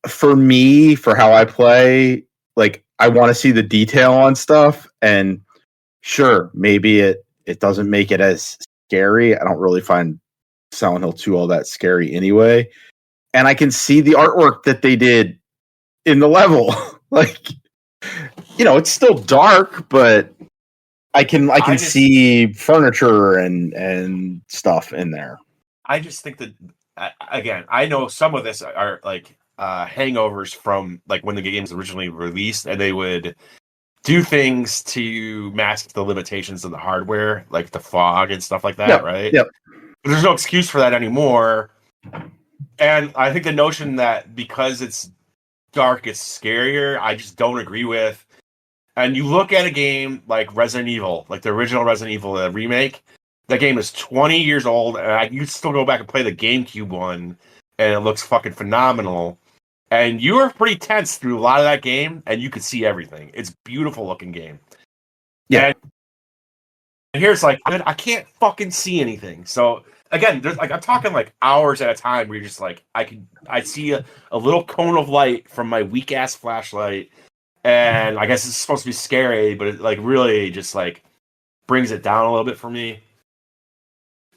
Speaker 1: for me, for how I play, like, I want to see the detail on stuff. And sure, maybe it doesn't make it as scary. I don't really find Silent Hill 2 all that scary anyway. And I can see the artwork that they did in the level. Like, you know, it's still dark, but I can see furniture and stuff in there.
Speaker 3: I just think that, again, I know some of this are like hangovers from like when the game's originally released, and they would do things to mask the limitations of the hardware, like the fog and stuff like that, right?
Speaker 1: Yep.
Speaker 3: But there's no excuse for that anymore. And I think the notion that because it's dark, it's scarier, I just don't agree with. And you look at a game like Resident Evil, like the original Resident Evil remake, that game is 20 years old, and you still go back and play the GameCube one, and it looks fucking phenomenal. And you are pretty tense through a lot of that game, and you can see everything. It's a beautiful looking game.
Speaker 1: Yeah.
Speaker 3: And here it's like, I can't fucking see anything. So again, there's like I'm talking like hours at a time where you're just like, I see a little cone of light from my weak ass flashlight, and I guess it's supposed to be scary, but it like really just like brings it down a little bit for me.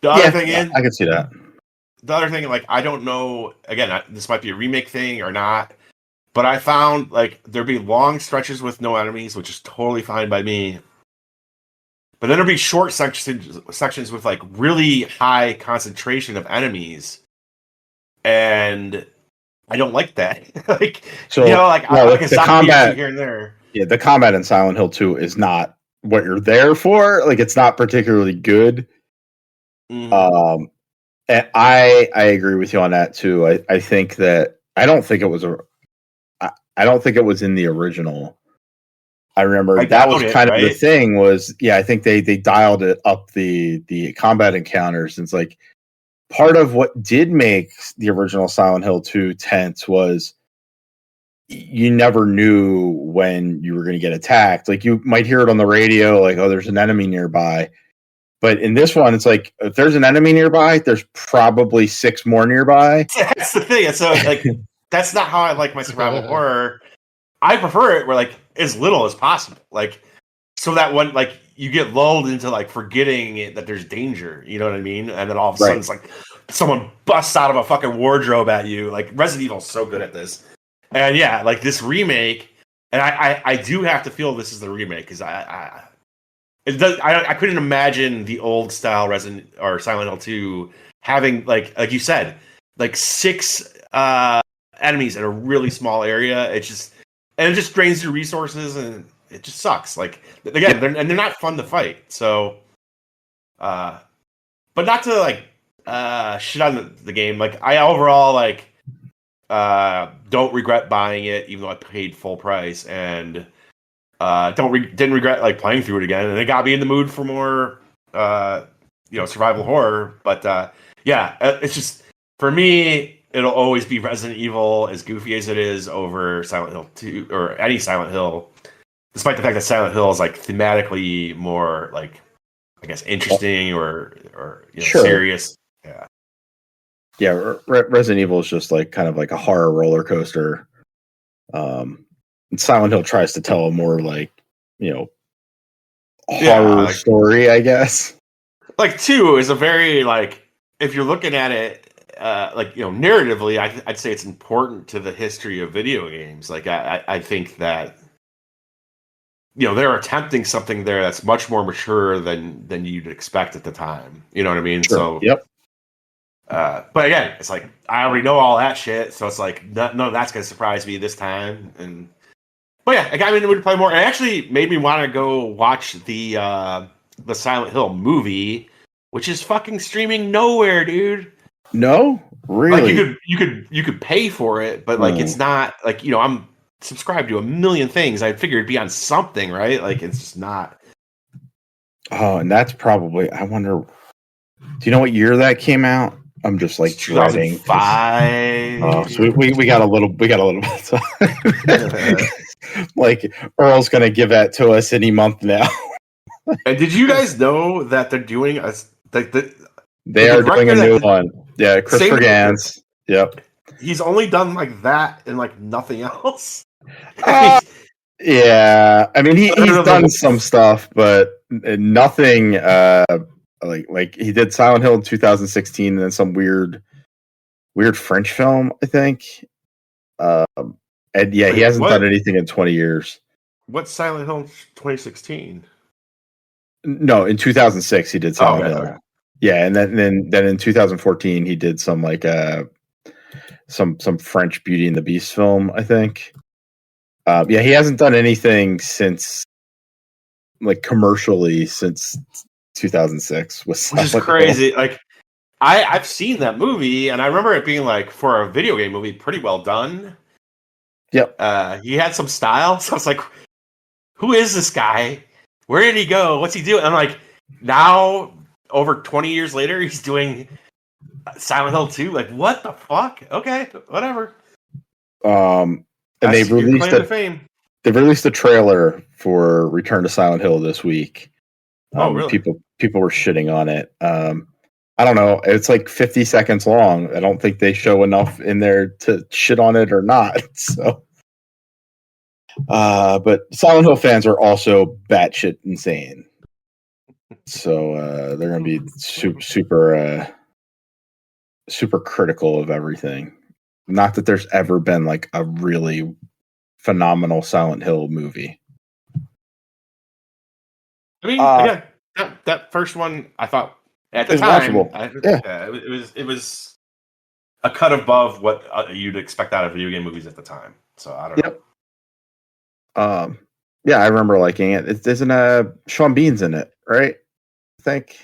Speaker 3: The other thing is,
Speaker 1: I can see that.
Speaker 3: The other thing, like, I don't know, again, this might be a remake thing or not, but I found, like, there'd be long stretches with no enemies, which is totally fine by me. But then there'd be short sections with, like, really high concentration of enemies. And I don't like that. Like, so, you know, like, I like a combat here and there.
Speaker 1: Yeah, the combat in Silent Hill 2 is not what you're there for. Like, it's not particularly good. Mm-hmm. And I agree with you on that too. I think that I don't think it was in the original. I remember that was kind of the thing was, I think they dialed it up the combat encounters. And it's like part of what did make the original Silent Hill 2 tense was you never knew when you were going to get attacked. Like you might hear it on the radio, like, oh, there's an enemy nearby. But in this one, it's like, if there's an enemy nearby, there's probably 6 more nearby.
Speaker 3: That's the thing. So, like, that's not how I like my survival horror. I prefer it where, like, as little as possible. Like, so that when, like, you get lulled into, like, forgetting that there's danger. You know what I mean? And then all of a sudden, it's like, someone busts out of a fucking wardrobe at you. Like, Resident Evil's so good at this. And, yeah, like, this remake, and I do have to feel this is the remake, because I couldn't imagine the old style Resident or Silent Hill 2 having like you said, like 6 enemies in a really small area. It just drains your resources and it just sucks. Like again, they're not fun to fight. So, but not to like shit on the game. Like I overall like don't regret buying it, even though I paid full price and. Didn't regret like playing through it again, and it got me in the mood for more, survival horror. But it's just for me, it'll always be Resident Evil, as goofy as it is, over Silent Hill 2 or any Silent Hill. Despite the fact that Silent Hill is like thematically more like, I guess, interesting or serious.
Speaker 1: Yeah. Resident Evil is just like kind of like a horror roller coaster. Silent Hill tries to tell a more like, horror story, I guess.
Speaker 3: Like 2 is a very like, if you're looking at it, narratively, I'd say it's important to the history of video games. Like I think that, they're attempting something there that's much more mature than you'd expect at the time. You know what I mean?
Speaker 1: Sure.
Speaker 3: So
Speaker 1: yep.
Speaker 3: But again, it's like I already know all that shit, so it's like none of that's gonna surprise me this time. But yeah, it got me in the mood to play more. It actually made me want to go watch the Silent Hill movie, which is fucking streaming nowhere, dude.
Speaker 1: No, really.
Speaker 3: Like you could pay for it, but like it's not like I'm subscribed to a million things. I figured it'd be on something, right? Like it's just not.
Speaker 1: Oh, and that's probably. I wonder. Do you know what year that came out? I'm just like
Speaker 3: 2005.
Speaker 1: Oh, so we got a little bit of time. Like Earl's gonna give that to us any month now.
Speaker 3: And did you guys know that they're doing
Speaker 1: they are doing a new one? Yeah, Christopher Gans. Yep.
Speaker 3: He's only done like that and like nothing else.
Speaker 1: Yeah, I mean he's done some stuff, but nothing Like he did Silent Hill in 2016, and then some weird French film, I think. And yeah, he hasn't done anything in 20 years.
Speaker 3: What's Silent Hill 2016?
Speaker 1: No, in 2006 he did Silent Hill.
Speaker 3: Okay.
Speaker 1: Yeah, and then in 2014 he did some like some French Beauty and the Beast film, I think. Yeah, he hasn't done anything since like commercially since 2006,
Speaker 3: which is crazy. Like I've seen that movie, and I remember it being like, for a video game movie, pretty well done.
Speaker 1: Yep.
Speaker 3: He had some style, so I was like, who is this guy? Where did he go? What's he doing? I'm like, now, over 20 years later, he's doing Silent Hill 2. Like, what the fuck? Okay, whatever.
Speaker 1: And they've released a trailer for Return to Silent Hill this week.
Speaker 3: Oh, really?
Speaker 1: People were shitting on it. I don't know. It's like 50 seconds long. I don't think they show enough in there to shit on it or not. So, but Silent Hill fans are also batshit insane. So they're going to be super critical of everything. Not that there's ever been like a really phenomenal Silent Hill movie.
Speaker 3: I mean, again, that first one, I thought at the time, it was a cut above what you'd expect out of video game movies at the time. So I don't know.
Speaker 1: Yeah, I remember liking it. Isn't Sean Bean's in it, right? I think.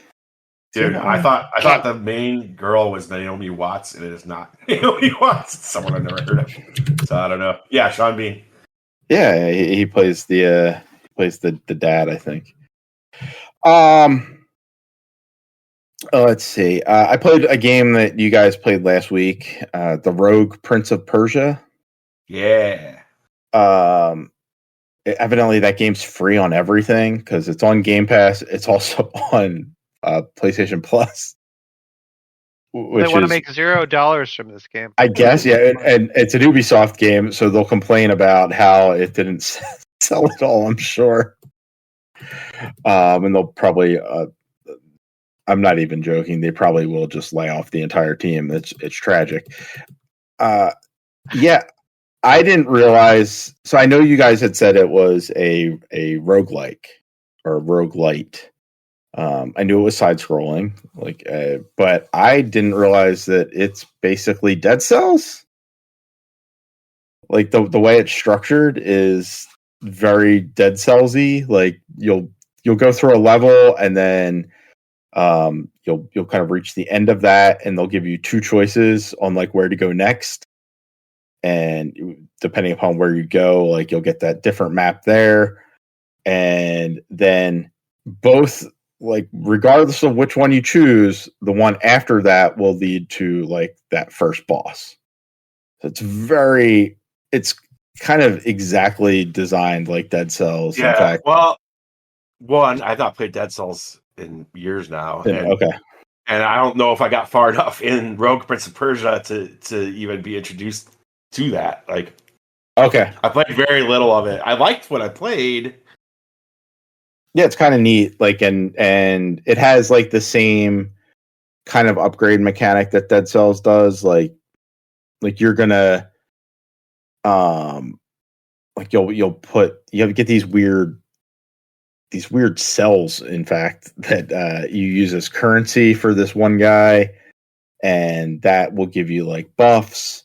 Speaker 3: Dude, I thought the main girl was Naomi Watts, and it is not Naomi Watts. It's someone I've never heard of. So I don't know. Yeah, Sean Bean.
Speaker 1: Yeah, he plays the dad, I think. Let's see. I played a game that you guys played last week, the Rogue Prince of Persia.
Speaker 3: Yeah.
Speaker 1: Evidently, that game's free on everything because it's on Game Pass. It's also on PlayStation Plus.
Speaker 2: They want to make $0 from this game.
Speaker 1: I guess, yeah. And it's an Ubisoft game, so they'll complain about how it didn't sell at all, I'm sure. And they'll probably... I'm not even joking. They probably will just lay off the entire team. It's tragic. Yeah, I didn't realize. So I know you guys had said it was a roguelike or roguelite. I knew it was side scrolling, but I didn't realize that it's basically Dead Cells. Like the way it's structured is very Dead Cells-y. Like you'll go through a level and then you'll kind of reach the end of that, and they'll give you two choices on like where to go next. And depending upon where you go, like you'll get that different map there. And then both, like regardless of which one you choose, the one after that will lead to like that first boss. So it's kind of exactly designed like Dead Cells.
Speaker 3: Yeah.
Speaker 1: In fact,
Speaker 3: well, one, I've not played Dead Cells in years now.
Speaker 1: Okay.
Speaker 3: And I don't know if I got far enough in Rogue Prince of Persia to even be introduced to that. Like,
Speaker 1: okay,
Speaker 3: I played very little of it. I liked what I played.
Speaker 1: Yeah, it's kind of neat. Like, and it has like the same kind of upgrade mechanic that Dead Cells does. Like you're gonna, like you'll get these weird cells, in fact, that you use as currency for this one guy, and that will give you like buffs.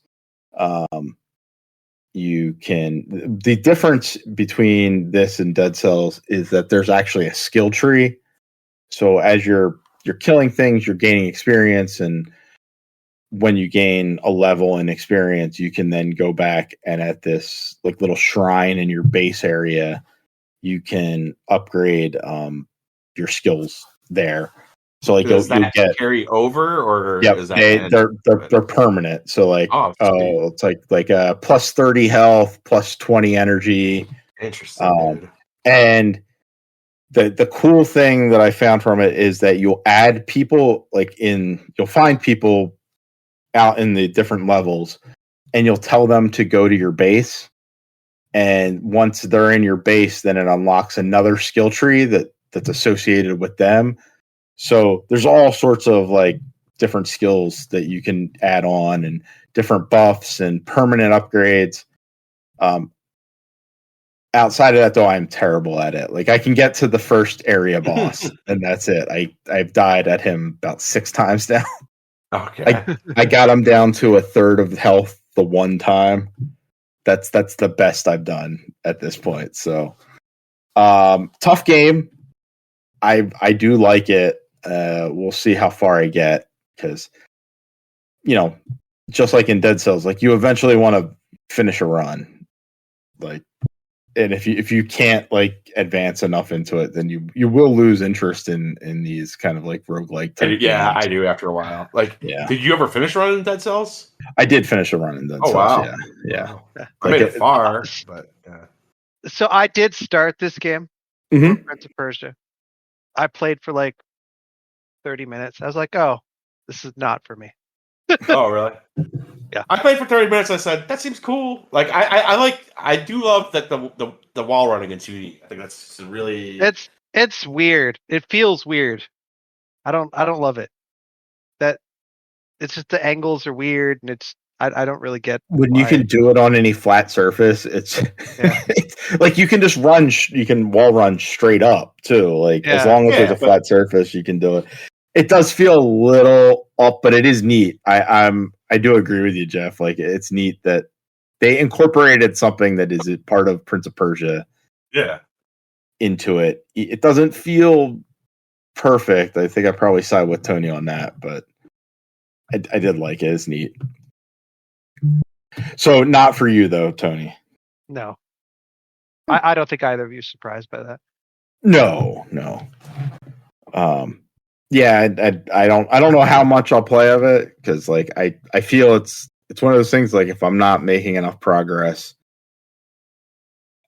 Speaker 1: The difference between this and Dead Cells is that there's actually a skill tree. So as you're killing things, you're gaining experience, and when you gain a level in experience, you can then go back and at this like little shrine in your base area, you can upgrade your skills there. So like you'll get
Speaker 3: carry over, or
Speaker 1: is that they're permanent. So like it's like plus 30 health, plus 20 energy.
Speaker 3: Interesting.
Speaker 1: And the cool thing that I found from it is that you'll add people you'll find people out in the different levels, and you'll tell them to go to your base. And once they're in your base, then it unlocks another skill tree that's associated with them. So there's all sorts of like different skills that you can add on and different buffs and permanent upgrades. Outside of that, though, I'm terrible at it. Like I can get to the first area boss, and that's it. I've died at him about 6 times now.
Speaker 3: Okay.
Speaker 1: I got him down to a third of health the one time. That's the best I've done at this point. So tough game. I do like it. We'll see how far I get because, just like in Dead Cells, like you eventually want to finish a run, like, and if you can't like advance enough into it, then you will lose interest in these kind of like roguelike type
Speaker 3: Yeah,
Speaker 1: games.
Speaker 3: I do after a while. Like,
Speaker 1: yeah.
Speaker 3: Did you ever finish running Dead Cells?
Speaker 1: I did finish a run in Dead Cells.
Speaker 3: Wow.
Speaker 1: Yeah.
Speaker 3: Wow.
Speaker 1: Like
Speaker 3: I made it far, but yeah.
Speaker 2: So I did start this game, Prince of Persia. I played for like 30 minutes. I was like, oh, this is not for me.
Speaker 3: Oh, really?
Speaker 2: Yeah.
Speaker 3: I played for 30 minutes. I said, that seems cool. Like, I do love that the wall running in 2D. I think that's really...
Speaker 2: It's weird. It feels weird. I don't love it. That it's just the angles are weird, and I don't really get
Speaker 1: when you can do it on any flat surface. It's, it's like you can just run. You can wall run straight up too. Like as long as there's a flat surface, you can do it. It does feel a little up, but it is neat. I do agree with you, Jeff. Like it's neat that they incorporated something that is a part of Prince of Persia.
Speaker 3: Yeah.
Speaker 1: Into it. It doesn't feel perfect. I think I probably side with Tony on that, but I did like it. It's neat. So not for you though, Tony.
Speaker 2: No. I don't think either of you are surprised by that.
Speaker 1: No. Yeah, I don't know how much I'll play of it because like I feel it's one of those things like if I'm not making enough progress,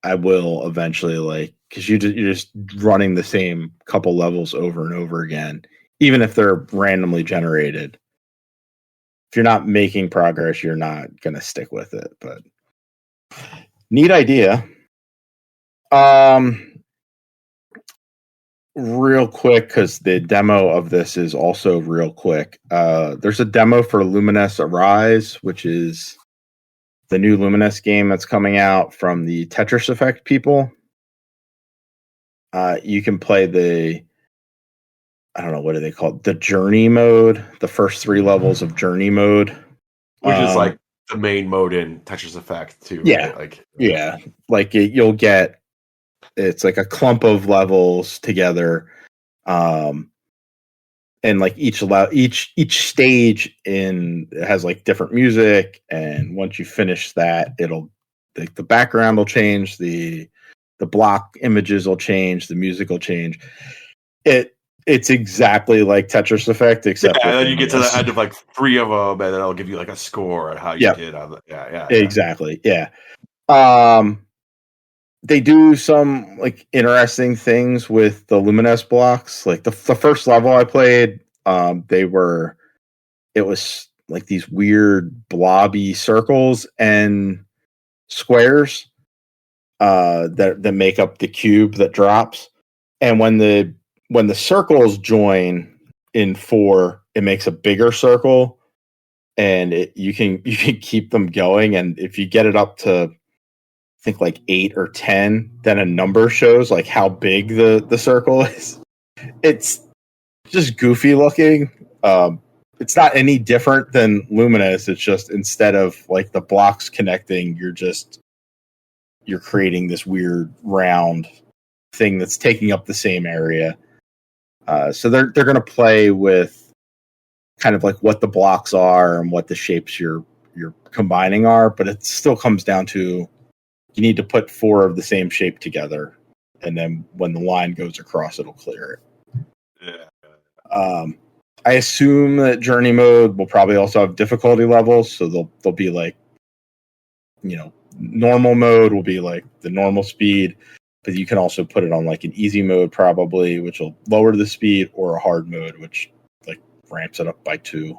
Speaker 1: I will eventually like because you're just running the same couple levels over and over again, even if they're randomly generated. If you're not making progress, you're not gonna stick with it. But neat idea. Real quick, because the demo of this is also real quick. There's a demo for Lumines Arise, which is the new Lumines game that's coming out from the Tetris Effect people. You can play I don't know, what do they call it? The Journey mode, the first 3 levels of Journey mode.
Speaker 3: Which is like the main mode in Tetris Effect too.
Speaker 1: Yeah.
Speaker 3: Right?
Speaker 1: Like you'll get, it's like a clump of levels together. And like each stage has like different music. And once you finish that, the background will change, the block images will change, the music will change. It's exactly like Tetris Effect, except
Speaker 3: and then you get to the end of like 3 of them, and then it'll give you like a score on how you did on the
Speaker 1: exactly. Yeah. They do some like interesting things with the Lumines blocks. Like the first level I played, it was like these weird blobby circles and squares that make up the cube that drops. And when the circles join in 4, it makes a bigger circle, and you can keep them going. And if you get it up to, I think like 8 or 10, then a number shows like how big the circle is. It's just goofy looking. It's not any different than Lumines. It's just instead of like the blocks connecting, you're creating this weird round thing that's taking up the same area. So they're going to play with kind of like what the blocks are and what the shapes you're combining are, but it still comes down to you need to put 4 of the same shape together, and then when the line goes across, it'll clear it.
Speaker 3: Yeah.
Speaker 1: I assume that Journey mode will probably also have difficulty levels, so they'll be like, normal mode will be like the normal speed, but you can also put it on like an easy mode probably, which will lower the speed, or a hard mode, which like ramps it up by 2.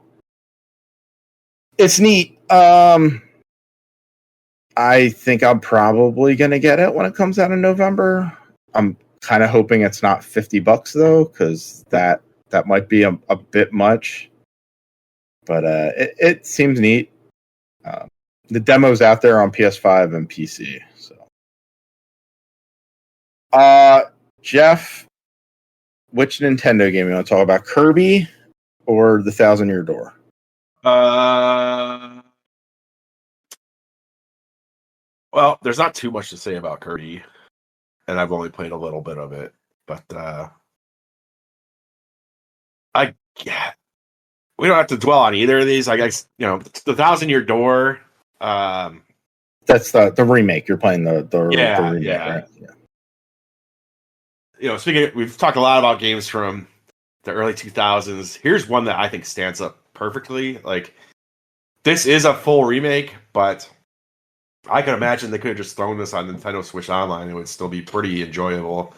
Speaker 1: It's neat. I think I'm probably going to get it when it comes out in November. I'm kind of hoping it's not $50 though, because that that might be a bit much, but it seems neat. The demo's out there on PS5 and PC. So, Jeff, which Nintendo game you want to talk about? Kirby or the 1,000-Year Door?
Speaker 3: Well, there's not too much to say about Kirby, and I've only played a little bit of it, but we don't have to dwell on either of these. I guess the 1,000-Year Door.
Speaker 1: That's the remake. You're playing the remake, right?
Speaker 3: Yeah. Speaking, we've talked a lot about games from the early 2000s. Here's one that I think stands up perfectly. Like, this is a full remake, but I can imagine they could have just thrown this on Nintendo Switch Online. It would still be pretty enjoyable.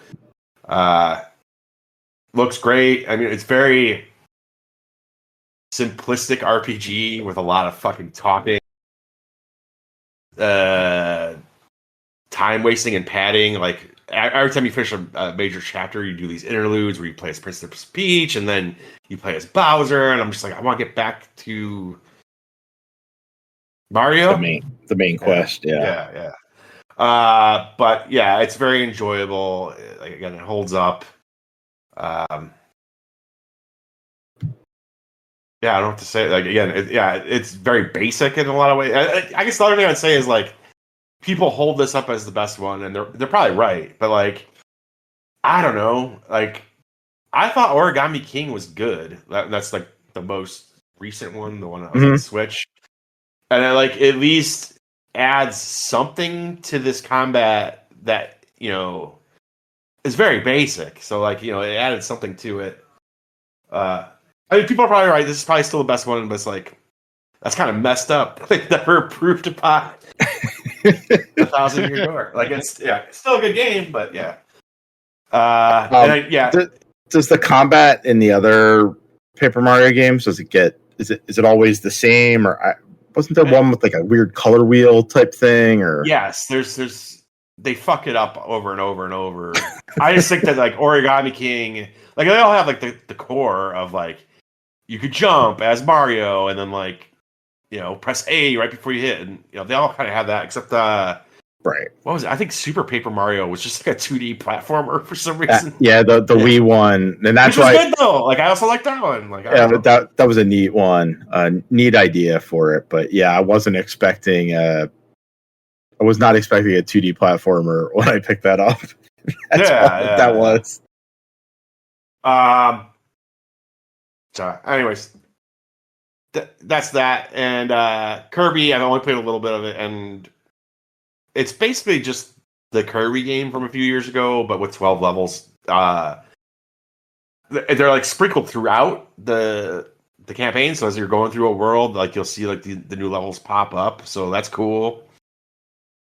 Speaker 3: Looks great. I mean, it's very simplistic RPG with a lot of fucking talking, time wasting and padding. Like, every time you finish a major chapter, you do these interludes where you play as Princess Peach and then you play as Bowser. And I'm just like, I want to get back to Mario,
Speaker 1: the main quest.
Speaker 3: Yeah. But yeah, it's very enjoyable. Like, again, it holds up. Yeah, I don't know what to say. Like, again, it's very basic in a lot of ways. I guess the other thing I'd say is, like, people hold this up as the best one, and they're probably right. But, like, I don't know. Like, I thought Origami King was good. That's like the most recent one, the one that was on Switch, and it, like, at least adds something to this combat that is very basic. So, like, it added something to it. I mean, people are probably right. This is probably still the best one, but it's like, that's kind of messed up. Like, never improved upon the 1,000-Year Door. Like, it's still a good game, but yeah.
Speaker 1: Does the combat in the other Paper Mario games, is it always the same, or wasn't there one with like a weird color wheel type thing? Or
Speaker 3: yes, there's they fuck it up over and over and over. I just think that, like, Origami King, like, they all have like the core of, like, you could jump as Mario and then, like, press A right before you hit, and they all kind of have that, except
Speaker 1: right.
Speaker 3: What was it? I think Super Paper Mario was just like a 2D platformer for some reason.
Speaker 1: The Wii one, and that's
Speaker 3: which was good though. Like, I also like that one. Like,
Speaker 1: but that was a neat one, neat idea for it. But yeah, I wasn't expecting. I was not expecting a 2D platformer when I picked that up. That was.
Speaker 3: So, anyways, that's that. And Kirby, I've only played a little bit of it, and it's basically just the Kirby game from a few years ago, but with 12 levels. They're like sprinkled throughout the campaign, so as you're going through a world, like, you'll see like the new levels pop up. So that's cool.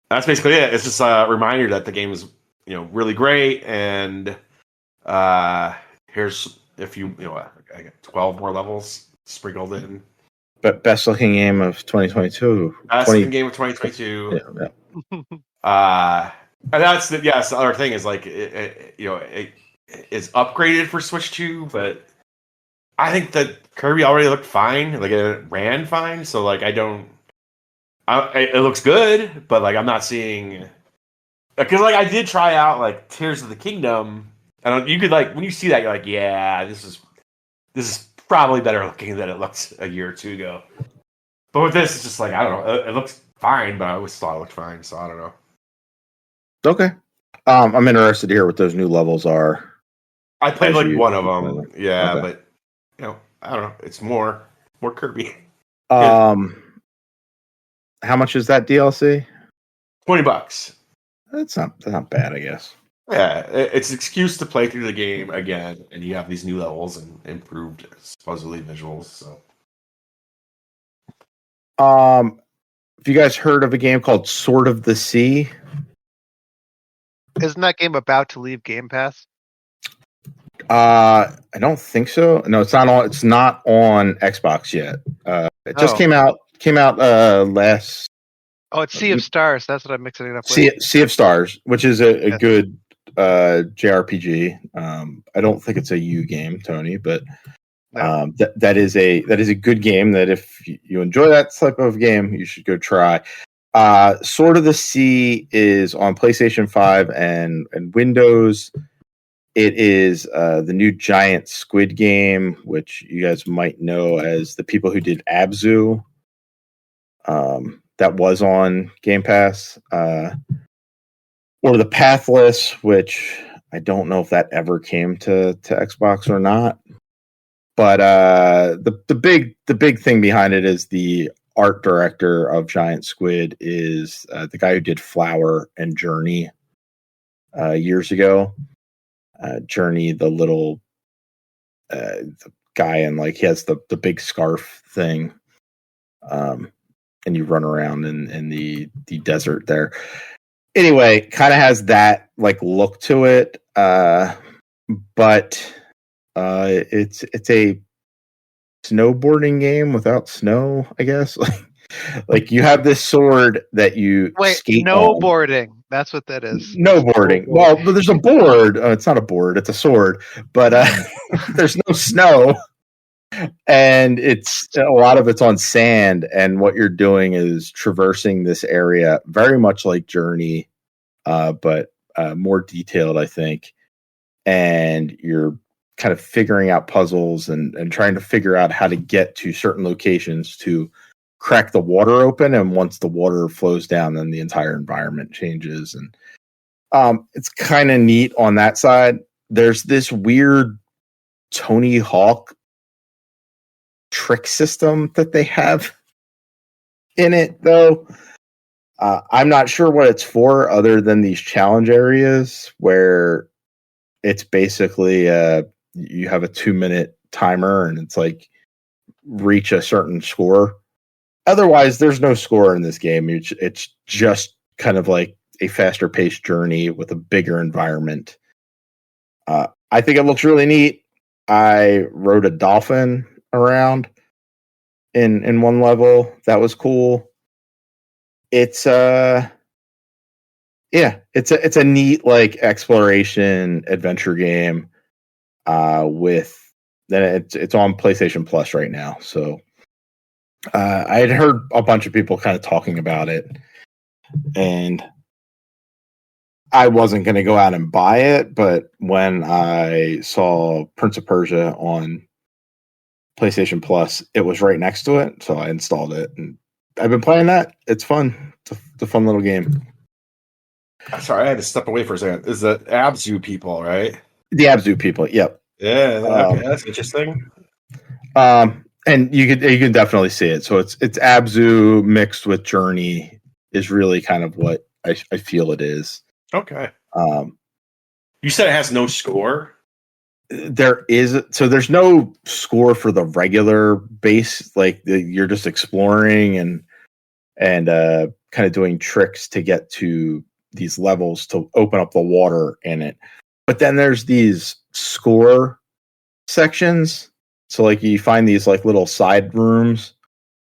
Speaker 3: That's basically it. It's just a reminder that the game is really great, and here's if I got 12 more levels sprinkled in.
Speaker 1: But best looking game of 2022.
Speaker 3: Best looking game of 2022.
Speaker 1: Yeah.
Speaker 3: And that's the other thing is, like, it is upgraded for Switch 2, but I think that Kirby already looked fine. Like, it ran fine, so, like, it looks good, but, like, I'm not seeing, because, like, I did try out, like, Tears of the Kingdom, and you could, like, when you see that, you're like, yeah, this is probably better looking than it looked a year or two ago. But with this, it's just like, I don't know, it looks fine, but I always thought it looked fine, so I don't know.
Speaker 1: Okay. I'm interested to hear what those new levels are.
Speaker 3: I played like one of them, okay. But I don't know. It's more Kirby.
Speaker 1: How much is that DLC?
Speaker 3: $20.
Speaker 1: That's not bad, I guess.
Speaker 3: Yeah, it's an excuse to play through the game again, and you have these new levels and improved, supposedly, visuals. So,
Speaker 1: have you guys heard of a game called Sword of the Sea?
Speaker 2: Isn't that game about to leave Game Pass?
Speaker 1: I don't think so. No, it's not on. It's not on Xbox yet. It just came out last.
Speaker 2: Oh, it's Sea of Stars. That's what I'm mixing it up with.
Speaker 1: Sea of Stars, which is a good JRPG. I don't think it's a U game, Tony, but that is a good game. That if you enjoy that type of game, you should go try. Sword of the Sea is on PlayStation 5 and Windows. It is the new giant squid game, which you guys might know as the people who did Abzu. That was on Game Pass. Or the Pathless, which I don't know if that ever came to Xbox or not. But the big thing behind it is the art director of Giant Squid is the guy who did Flower and Journey years ago. Journey, the little the guy, and like he has the big scarf thing, and you run around in the desert there. Anyway, kind of has that like look to it, but it's a snowboarding game without snow, I guess. Like you have this sword that you skate
Speaker 2: snowboarding. That's what that is.
Speaker 1: Snowboarding. Well, there's a board. It's not a board. It's a sword. But there's no snow, and it's a lot of it's on sand. And what you're doing is traversing this area, very much like Journey, but more detailed, I think. And you're kind of figuring out puzzles and trying to figure out how to get to certain locations to crack the water open. And once the water flows down, then the entire environment changes. And it's kind of neat on that side. There's this weird Tony Hawk trick system that they have in it, though. I'm not sure what it's for other than these challenge areas where it's basically you have a 2-minute timer and it's like reach a certain score. Otherwise, there's no score in this game. It's just kind of like a faster paced journey with a bigger environment. I think it looks really neat. I rode a dolphin around in one level. That was cool. It's it's a neat like exploration adventure game. It's on PlayStation Plus right now. So I had heard a bunch of people kind of talking about it, and I wasn't going to go out and buy it, but when I saw Prince of Persia on PlayStation Plus, it was right next to it, so I installed it, and I've been playing that. It's fun. It's a fun little game.
Speaker 3: Sorry, I had to step away for a second. Is the Abzu people, right?
Speaker 1: The Abzu people, yep.
Speaker 3: Yeah, okay, that's interesting.
Speaker 1: And you can definitely see it. So it's Abzu mixed with Journey is really kind of what I feel it is.
Speaker 3: Okay. You said it has no score?
Speaker 1: There's no score for the regular base. Like you're just exploring and kind of doing tricks to get to these levels to open up the water in it. But then there's these score sections. So like you find these like little side rooms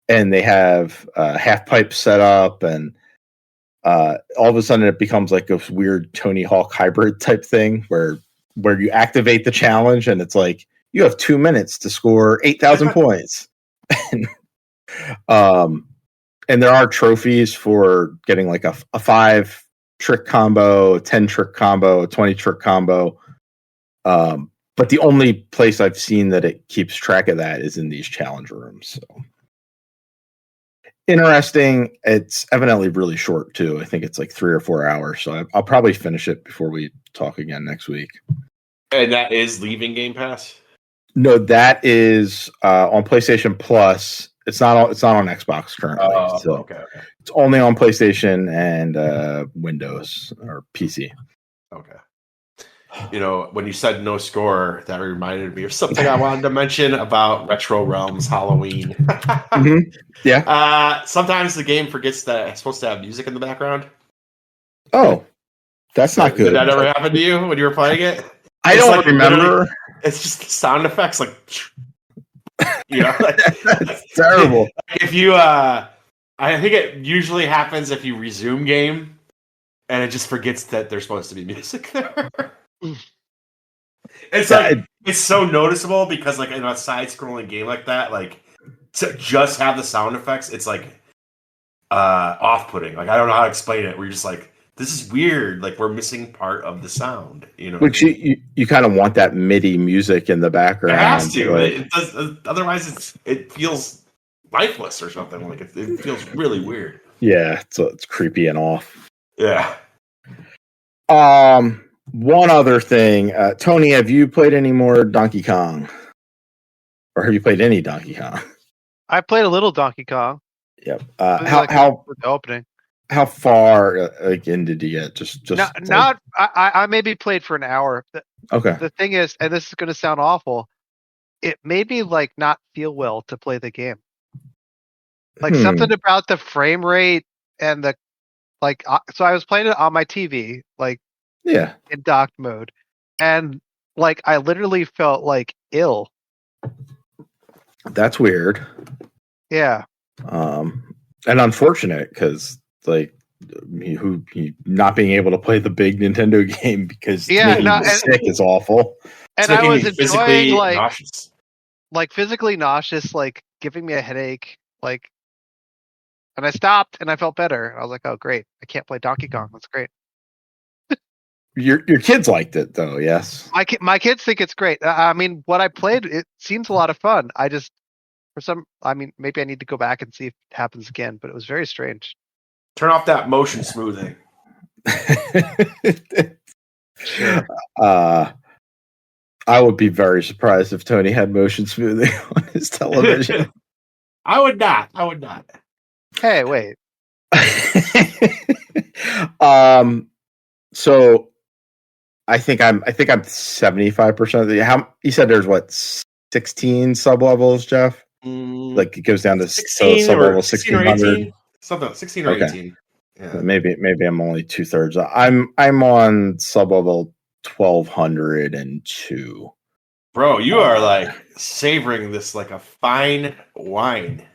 Speaker 1: and they have half pipes set up, and all of a sudden it becomes like a weird Tony Hawk hybrid type thing where you activate the challenge and it's like you have 2 minutes to score 8,000 points. And there are trophies for getting like a 5 trick combo, a 10 trick combo, a 20 trick combo. But the only place I've seen that it keeps track of that is in these challenge rooms. So interesting. It's evidently really short too. I think it's like 3 or 4 hours. So I'll probably finish it before we talk again next week.
Speaker 3: And that is leaving Game Pass?
Speaker 1: No, that is on PlayStation Plus. It's not on Xbox currently. So
Speaker 3: okay.
Speaker 1: It's only on PlayStation and Windows or PC.
Speaker 3: Okay. You know, when you said no score, that reminded me of something I wanted to mention about Retro Realms Halloween.
Speaker 1: Mm-hmm. Yeah.
Speaker 3: Sometimes the game forgets that it's supposed to have music in the background.
Speaker 1: Oh, that's not good.
Speaker 3: Did that ever happen to you when you were playing it?
Speaker 1: I don't remember.
Speaker 3: It's just sound effects, like, you know,
Speaker 1: that's terrible.
Speaker 3: If you, I think it usually happens if you resume game and it just forgets that there's supposed to be music there. It's like it's so noticeable because like in a side-scrolling game like that, like to just have the sound effects, it's like off-putting. Like I don't know how to explain it. We're just like, this is weird. Like we're missing part of the sound. You know,
Speaker 1: which you kind of want that MIDI music in the background.
Speaker 3: It has to.
Speaker 1: Like,
Speaker 3: it does. Otherwise, it feels lifeless or something. Like it feels really weird.
Speaker 1: Yeah, it's creepy and off.
Speaker 3: Yeah.
Speaker 1: One other thing, Tony, have you played any more Donkey Kong, or have you played any Donkey Kong?
Speaker 2: I played a little Donkey Kong.
Speaker 1: Yep.
Speaker 2: How the opening?
Speaker 1: How far in did you get? Just
Speaker 2: not. I maybe played for an hour.
Speaker 1: Okay.
Speaker 2: The thing is, and this is going to sound awful, it made me like not feel well to play the game. Like something about the frame rate and the like. So I was playing it on my TV, like in docked mode, and like I literally felt like ill.
Speaker 1: That's weird.
Speaker 2: Yeah.
Speaker 1: And unfortunate because like who not being able to play the big Nintendo game because sick is awful.
Speaker 2: And I was enjoying like physically nauseous, like giving me a headache, like. And I stopped and I felt better. I was like, oh great, I can't play Donkey Kong. That's great.
Speaker 1: Your kids liked it though, yes.
Speaker 2: My kids think it's great. I mean, what I played, it seems a lot of fun. I just maybe I need to go back and see if it happens again, but it was very strange.
Speaker 3: Turn off that motion smoothing.
Speaker 2: Sure.
Speaker 1: I would be very surprised if Tony had motion smoothing on his television.
Speaker 3: I would not.
Speaker 2: Hey, wait.
Speaker 1: So I think I'm 75% of the. How you said there's what 16 sub levels, Jeff? Like it goes down to sub level 1600,
Speaker 3: something 16 or 18.
Speaker 1: Yeah. Maybe I'm only 2/3. I'm on sub level 1202.
Speaker 3: Bro, you are like savoring this like a fine wine.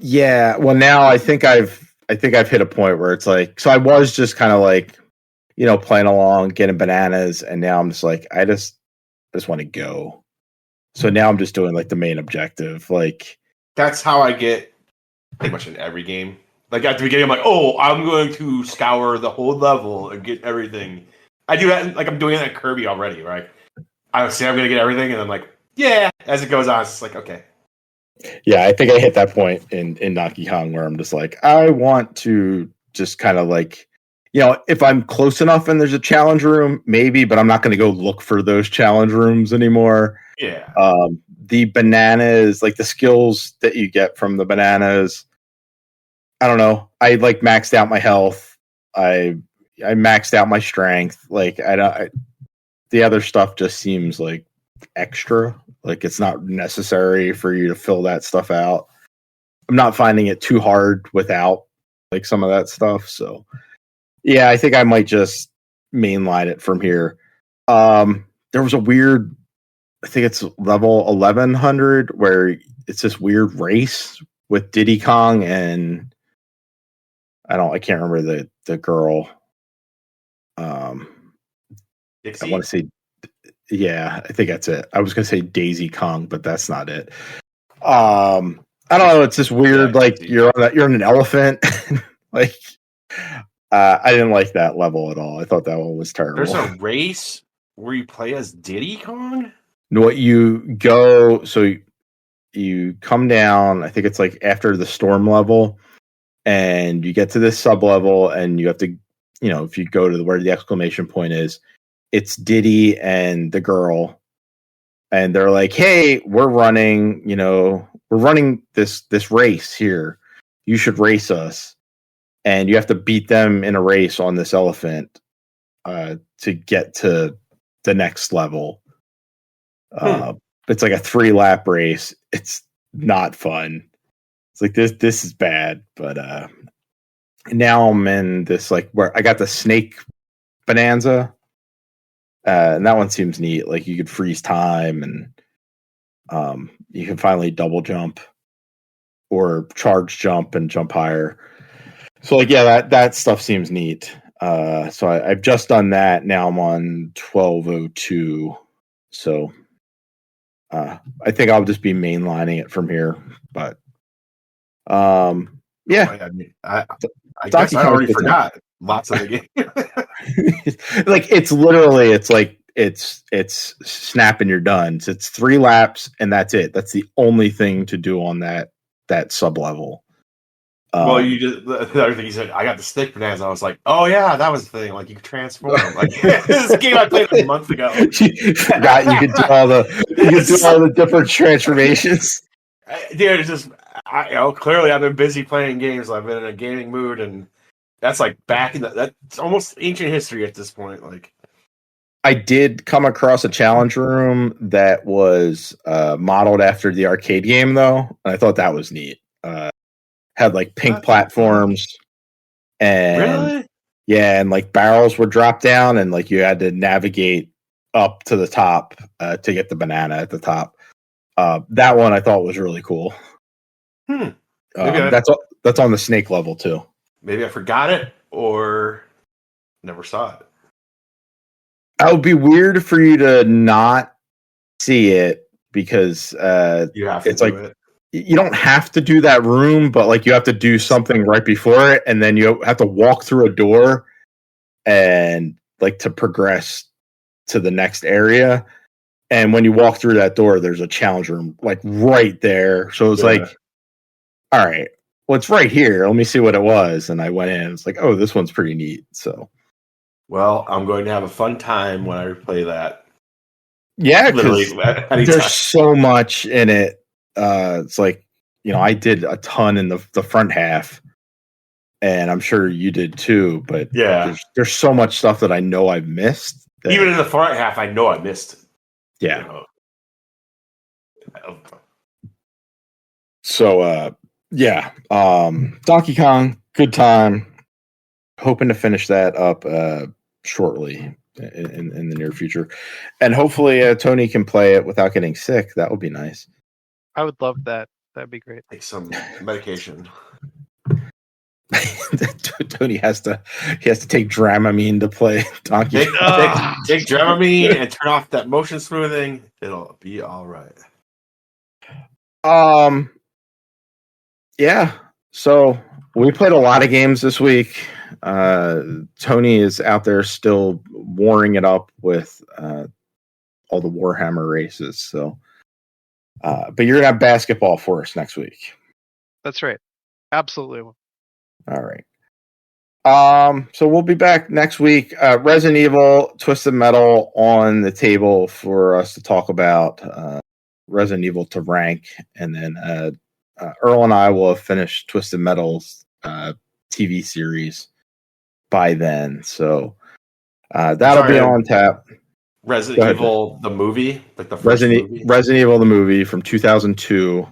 Speaker 1: Yeah, well now I think I've hit a point where it's like, so I was just kind of like, playing along, getting bananas, and now I'm just like, I just want to go. So now I'm just doing like the main objective. Like
Speaker 3: that's how I get pretty much in every game. Like at the beginning, I'm like, oh, I'm going to scour the whole level and get everything. I do that, like I'm doing that at Kirby already, right? I would say I'm going to get everything, and I'm like, yeah. As it goes on, it's like, okay.
Speaker 1: Yeah, I think I hit that point in Donkey Kong where I'm just like, I want to just kind of like, if I'm close enough and there's a challenge room, maybe, but I'm not going to go look for those challenge rooms anymore.
Speaker 3: Yeah.
Speaker 1: The bananas, like the skills that you get from the bananas, I don't know. I like maxed out my health. I maxed out my strength. Like the other stuff just seems like extra. Like it's not necessary for you to fill that stuff out. I'm not finding it too hard without like some of that stuff. So yeah, I think I might just mainline it from here. There was a weird, I think it's level 1100 where it's this weird race with Diddy Kong and I can't remember the girl.
Speaker 3: Dixie?
Speaker 1: I want to say, yeah, I think that's it. I was going to say Daisy Kong, but that's not it. I don't know. It's this weird, like you're on an elephant. Like, I didn't like that level at all. I thought that one was terrible.
Speaker 3: There's a race where you play as Diddy Kong?
Speaker 1: No, you go, so you come down, I think it's like after the storm level, and you get to this sub level, and you have to, if you go to where the exclamation point is, it's Diddy and the girl, and they're like, hey, we're running this race here. You should race us. And you have to beat them in a race on this elephant to get to the next level. It's like a 3-lap race. It's not fun. It's like this is bad. But now I'm in this like where I got the snake bonanza. And that one seems neat. Like you could freeze time and you can finally double jump or charge jump and jump higher. So like, yeah, that stuff seems neat. So I've just done that. Now I'm on 1202. So I think I'll just be mainlining it from here. But yeah.
Speaker 3: I guess I already forgot lots of the game.
Speaker 1: Like it's literally, it's snap and you're done. So it's 3 laps and that's it. That's the only thing to do on that sub level.
Speaker 3: Well, the other thing you said, I got the stick bonanza. I was like, oh yeah, that was the thing. Like you could transform. Like this game I played a month ago.
Speaker 1: You forgot you could do all the different transformations.
Speaker 3: Dude, it's just clearly I've been busy playing games. I've been in a gaming mood, and that's like back in that's almost ancient history at this point. Like,
Speaker 1: I did come across a challenge room that was modeled after the arcade game, though, and I thought that was neat. Had like pink platforms, and
Speaker 3: really?
Speaker 1: Yeah, and like barrels were dropped down, and like you had to navigate up to the top to get the banana at the top. That one I thought was really cool. That's on the snake level too.
Speaker 3: Maybe I forgot it or never saw it.
Speaker 1: That would be weird for you to not see it because
Speaker 3: you have to
Speaker 1: it's like
Speaker 3: it.
Speaker 1: You don't have to do that room, but like you have to do something right before it, and then you have to walk through a door and like to progress to the next area. And when you walk through that door, there's a challenge room like right there. So it's like, all right, well, it's right here. Let me see what it was. And I went in. It's like, oh, this one's pretty neat. So,
Speaker 3: well, I'm going to have a fun time when I play that.
Speaker 1: Yeah, because there's so much in it. It's like, I did a ton in the front half, and I'm sure you did too. But
Speaker 3: yeah,
Speaker 1: there's so much stuff that I know I've missed.
Speaker 3: Even in the front half, I know I missed.
Speaker 1: Yeah. So, yeah. Donkey Kong, good time. Hoping to finish that up shortly in the near future, and hopefully Tony can play it without getting sick. That would be nice.
Speaker 2: I would love that. That'd be great.
Speaker 3: Take some medication.
Speaker 1: Tony has to take Dramamine to play Donkey
Speaker 3: Kong. Take Dramamine and turn off that motion smoothing. It'll be all right.
Speaker 1: Yeah. So we played a lot of games this week. Tony is out there still warring it up with all the Warhammer races. So, but you're gonna have basketball for us next week.
Speaker 2: That's right. Absolutely.
Speaker 1: All right. So we'll be back next week. Resident Evil, Twisted Metal on the table for us to talk about. Resident Evil to rank, and then Earl and I will have finished Twisted Metal's TV series by then. So that'll be on tap.
Speaker 3: Resident Evil the movie, like the first movie?
Speaker 1: Resident Evil the movie from 2002.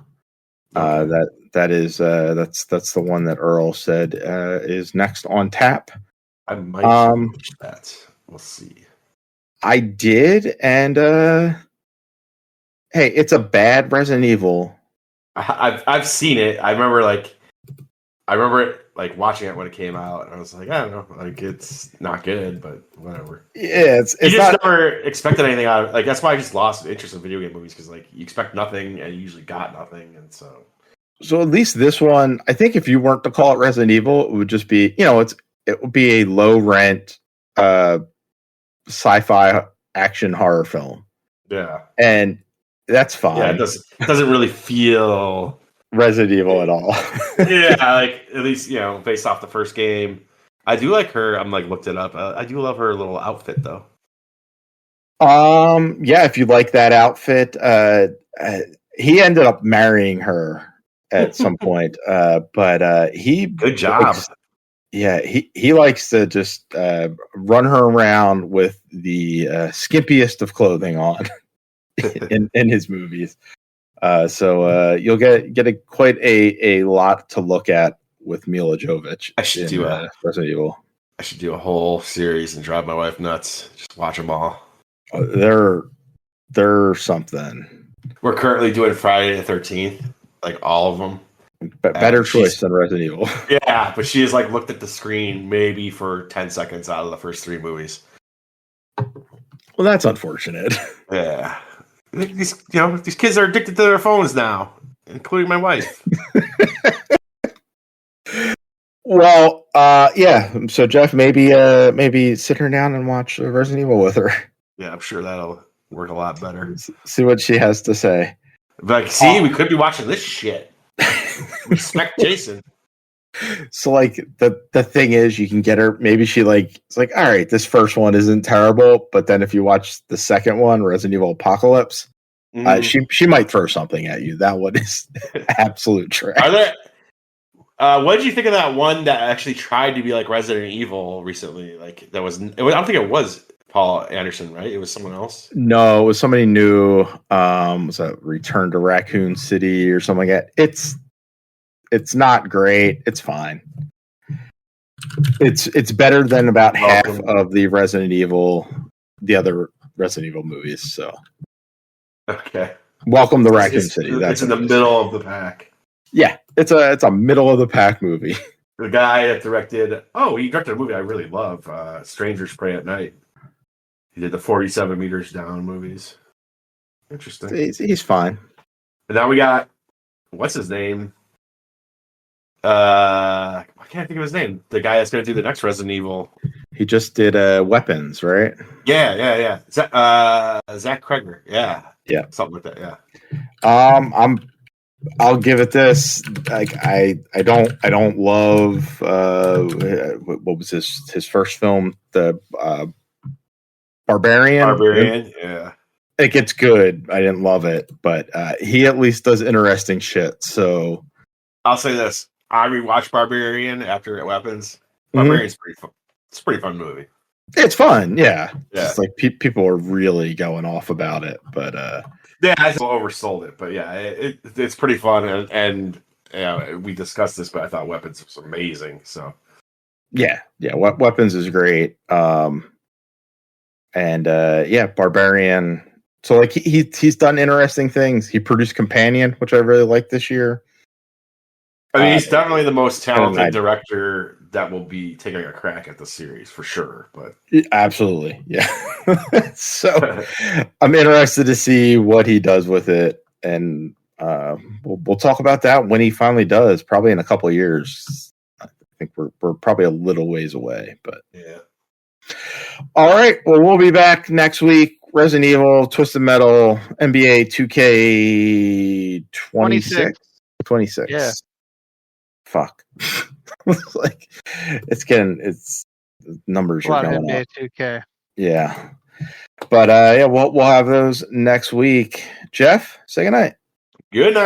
Speaker 1: Okay. That's the one that Earl said is next on tap.
Speaker 3: I might watch that. We'll see.
Speaker 1: I did, and hey, it's a bad Resident Evil.
Speaker 3: I've seen it. I remember it like watching it when it came out, and I was like, I don't know, like it's not good, but whatever.
Speaker 1: Yeah, it's
Speaker 3: you just never expected anything out of it. Like that's why I just lost interest in video game movies, because like you expect nothing and you usually got nothing, and so
Speaker 1: at least this one, I think if you weren't to call it Resident Evil, it would just be, it would be a low rent sci-fi action horror film.
Speaker 3: Yeah,
Speaker 1: and that's fine.
Speaker 3: Yeah, it doesn't really feel
Speaker 1: Resident Evil at all.
Speaker 3: Yeah, like at least based off the first game. I do like her. I'm like looked it up. I do love her little outfit though.
Speaker 1: Yeah, if you like that outfit, he ended up marrying her at some point. But he
Speaker 3: good job.
Speaker 1: He likes to just run her around with the skimpiest of clothing on in his movies. So you'll get quite a lot to look at with Mila Jovovich.
Speaker 3: I should do
Speaker 1: Resident Evil.
Speaker 3: I should do a whole series and drive my wife nuts. Just watch them all.
Speaker 1: They're something.
Speaker 3: We're currently doing Friday the 13th, like all of them.
Speaker 1: But better choice than Resident Evil.
Speaker 3: Yeah, but she has like looked at the screen maybe for 10 seconds out of the first 3 movies.
Speaker 1: Well, that's unfortunate.
Speaker 3: Yeah. These kids are addicted to their phones now, including my wife.
Speaker 1: Well, yeah. So Jeff, maybe sit her down and watch Resident Evil with her.
Speaker 3: Yeah, I'm sure that'll work a lot better.
Speaker 1: See what she has to say.
Speaker 3: Like, see, we could be watching this shit. Respect Jason.
Speaker 1: So like the thing is, you can get her. Maybe she it's like, all right, this first one isn't terrible, but then if you watch the second one, Resident Evil Apocalypse, she might throw something at you. That one is absolute trash.
Speaker 3: Are there? What did you think of that one that actually tried to be like Resident Evil recently? Like that was. I don't think it was Paul Anderson, right? It was someone else.
Speaker 1: No, it was somebody new. Was that Return to Raccoon City or something like that? It's not great. It's fine. It's better than about half of the other Resident Evil movies. So,
Speaker 3: okay.
Speaker 1: Welcome to Raccoon City.
Speaker 3: It's in the middle of the pack.
Speaker 1: Yeah, it's a middle of the pack movie.
Speaker 3: The guy that directed. Oh, he directed a movie I really love. Strangers Pray at Night. He did the 47 Meters Down movies. Interesting.
Speaker 1: He's fine.
Speaker 3: And now we got what's his name? I can't think of his name. The guy that's going to do the next Resident Evil.
Speaker 1: He just did Weapons, right?
Speaker 3: Yeah. Zach Kreger. Yeah, something like that. Yeah.
Speaker 1: I'll give it this. Like I don't love what was his first film, the Barbarian.
Speaker 3: Yeah.
Speaker 1: It gets good. I didn't love it, but he at least does interesting shit. So
Speaker 3: I'll say this. I rewatched Barbarian after Weapons. Barbarian's pretty fun. It's a pretty fun movie.
Speaker 1: It's fun, yeah. Just like people are really going off about it, but
Speaker 3: yeah, I oversold it. But yeah, it's pretty fun, and we discussed this, but I thought Weapons was amazing. So
Speaker 1: yeah, Weapons is great. Barbarian. So like he's done interesting things. He produced Companion, which I really liked this year.
Speaker 3: I mean, he's definitely the most talented director that will be taking a crack at the series for sure. But
Speaker 1: absolutely, yeah. So I'm interested to see what he does with it, and we'll talk about that when he finally does. Probably in a couple of years. I think we're probably a little ways away, but
Speaker 3: yeah.
Speaker 1: All right. Well, we'll be back next week. Resident Evil, Twisted Metal, NBA 2K 26.
Speaker 2: Yeah.
Speaker 1: Fuck. It's numbers are going
Speaker 2: NBA
Speaker 1: up.
Speaker 2: 2K.
Speaker 1: Yeah. But we'll have those next week. Jeff, say goodnight.
Speaker 3: Good night.